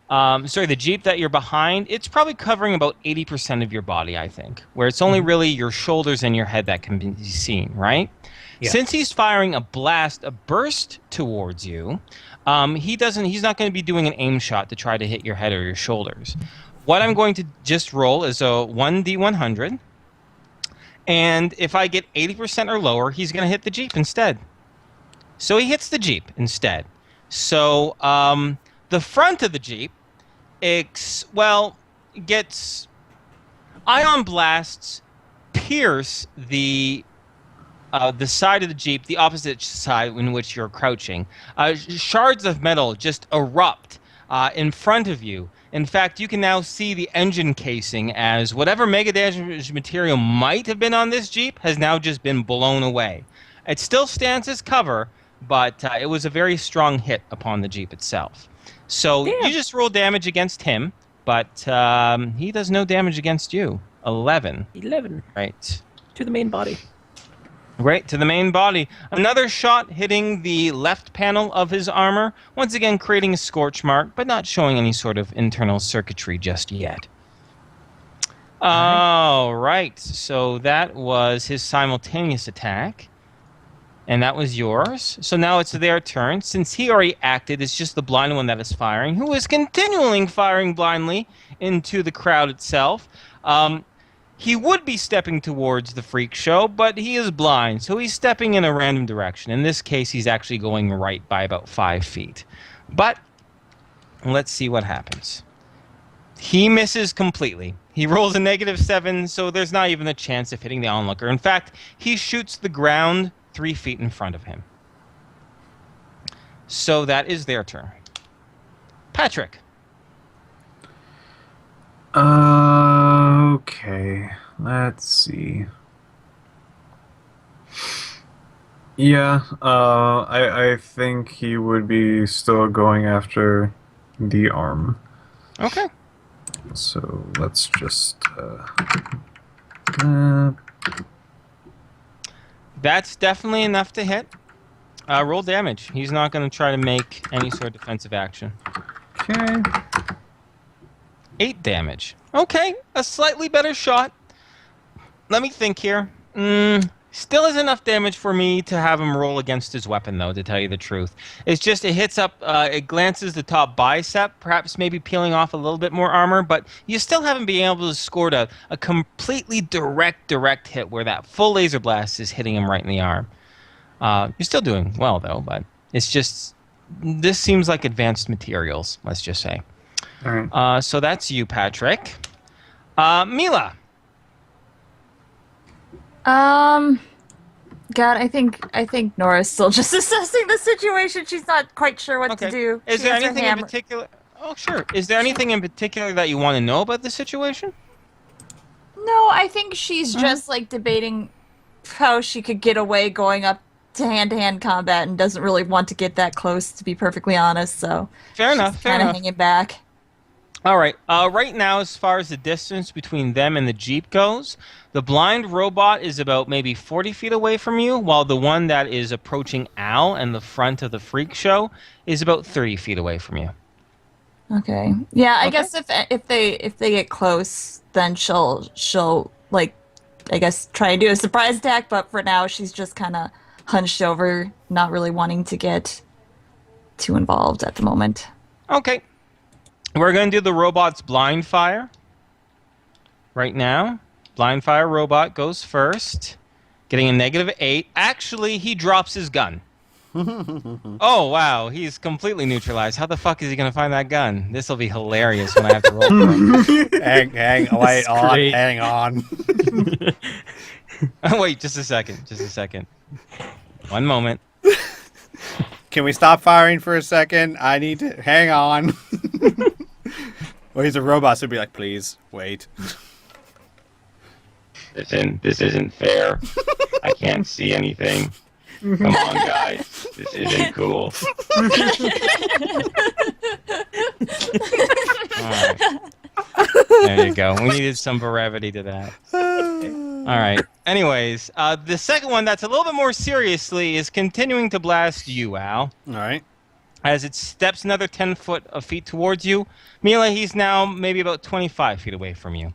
B: the Jeep that you're behind, it's probably covering about 80% of your body, I think, where it's only really your shoulders and your head that can be seen, right?
E: Yeah.
B: Since he's firing a burst towards you, he's not going to be doing an aim shot to try to hit your head or your shoulders. What I'm going to just roll is a 1d100, and if I get 80% or lower, he's going to hit the Jeep instead. So he hits the Jeep instead. So the front of the Jeep gets ion blasts pierce the side of the Jeep, the opposite side in which you're crouching. Shards of metal just erupt in front of you. In fact, you can now see the engine casing as whatever mega damage material might have been on this Jeep has now just been blown away. It still stands as cover, but it was a very strong hit upon the Jeep itself. So
E: Damn.
B: you just roll damage against him, but he does no damage against you. 11.
E: 11
B: Right.
E: to the main body.
B: Right to the main body. Another shot hitting the left panel of his armor, once again creating a scorch mark, but not showing any sort of internal circuitry just yet. All right. So that was his simultaneous attack. And that was yours. So now it's their turn. Since he already acted, it's just the blind one that is firing, who is continuing firing blindly into the crowd itself. He would be stepping towards the freak show, but he is blind, so he's stepping in a random direction. In this case, he's actually going right by about 5 feet. But let's see what happens. He misses completely. He rolls a -7, so there's not even a chance of hitting the onlooker. In fact, he shoots the ground 3 feet in front of him. So that is their turn. Patrick.
D: Okay, let's see. Yeah, I think he would be still going after the arm.
B: Okay.
D: So let's just
B: That's definitely enough to hit. Roll damage. He's not going to try to make any sort of defensive action.
D: okay.
B: 8 damage. Okay, a slightly better shot. Let me think here. Still is enough damage for me to have him roll against his weapon, though, to tell you the truth. It's just it hits up, it glances the top bicep, perhaps maybe peeling off a little bit more armor, but you still haven't been able to score a completely direct hit where that full laser blast is hitting him right in the arm. You're still doing well, though, but it's just, this seems like advanced materials, let's just say.
D: All right.
B: So that's you, Patrick. Mila.
C: God, I think Nora's still just assessing the situation. She's not quite sure what to do.
B: Is
C: She
B: there
C: has her
B: anything in
C: hammer.
B: particular? Oh, sure. Is there anything in particular that you want to know about the situation?
C: No, I think she's just like debating how she could get away going up to hand-to-hand combat and doesn't really want to get that close, to be perfectly honest. So
B: Fair enough. Fair
C: kind of
B: enough.
C: hanging back.
B: All right. Right now, as far as the distance between them and the Jeep goes, the blind robot is about maybe 40 feet away from you, while the one that is approaching Al and the front of the freak show is about 30 feet away from you.
C: Okay. Yeah, I
B: Okay.
C: guess if they get close, then she'll like, I guess try and do a surprise attack. But for now, she's just kind of hunched over, not really wanting to get too involved at the moment.
B: Okay. We're going to do the robot's blind fire. Right now, blind fire robot goes first, getting a -8. Actually, he drops his gun. Oh, wow. He's completely neutralized. How the fuck is he going to find that gun? This will be hilarious when I have to roll for him.
A: Hang on.
B: Oh, wait, just a second. One moment.
A: Can we stop firing for a second? I need to hang on. Well, he's a robot, so he'd be like, please wait.
F: This isn't fair. I can't see anything. Come on, guys. This isn't cool.
B: All right. There you go. We needed some brevity to that. All right. Anyways, the second one that's a little bit more seriously is continuing to blast you, Al.
A: All right.
B: As it steps another 10 feet towards you. Mila, he's now maybe about 25 feet away from you.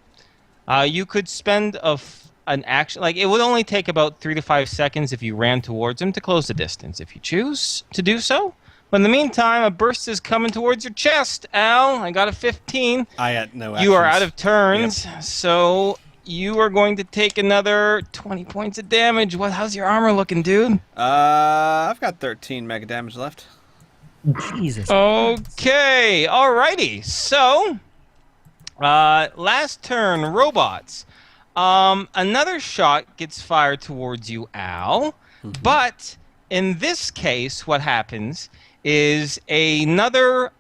B: You could spend an action. Like, it would only take about 3 to 5 seconds if you ran towards him to close the distance, if you choose to do so. But in the meantime, a burst is coming towards your chest, Al. I got a 15.
A: I had no actions.
B: You are out of turns, so you are going to take another 20 points of damage. How's your armor looking, dude?
A: I've got 13 mega damage left.
E: Jesus.
B: Okay, alrighty. So, last turn, robots. Another shot gets fired towards you, Al. But in this case, what happens is another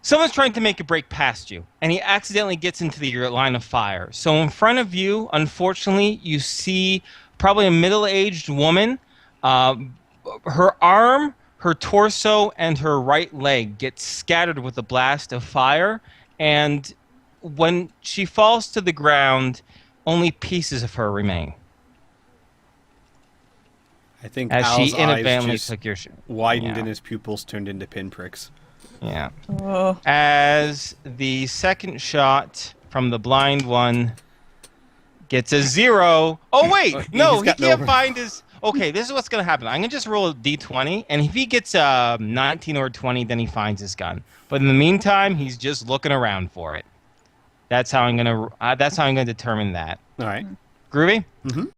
B: someone's trying to make a break past you, and he accidentally gets into your line of fire. So in front of you, unfortunately, you see probably a middle-aged woman. Her arm, her torso, and her right leg get scattered with a blast of fire, and when she falls to the ground, only pieces of her remain.
A: I think
B: As
A: Al's
B: she
A: eyes
B: inadvertently
A: just
B: took your
A: widened
B: yeah.
A: and his pupils turned into pinpricks.
B: Yeah.
C: Oh.
B: As the second shot from the blind one gets a 0. Oh, wait. No, he can't find his... Okay, this is what's going to happen. I'm going to just roll a d20, and if he gets a 19 or 20, then he finds his gun. But in the meantime, he's just looking around for it. That's how I'm going to determine that.
A: All right.
B: Groovy?
A: Mm-hmm.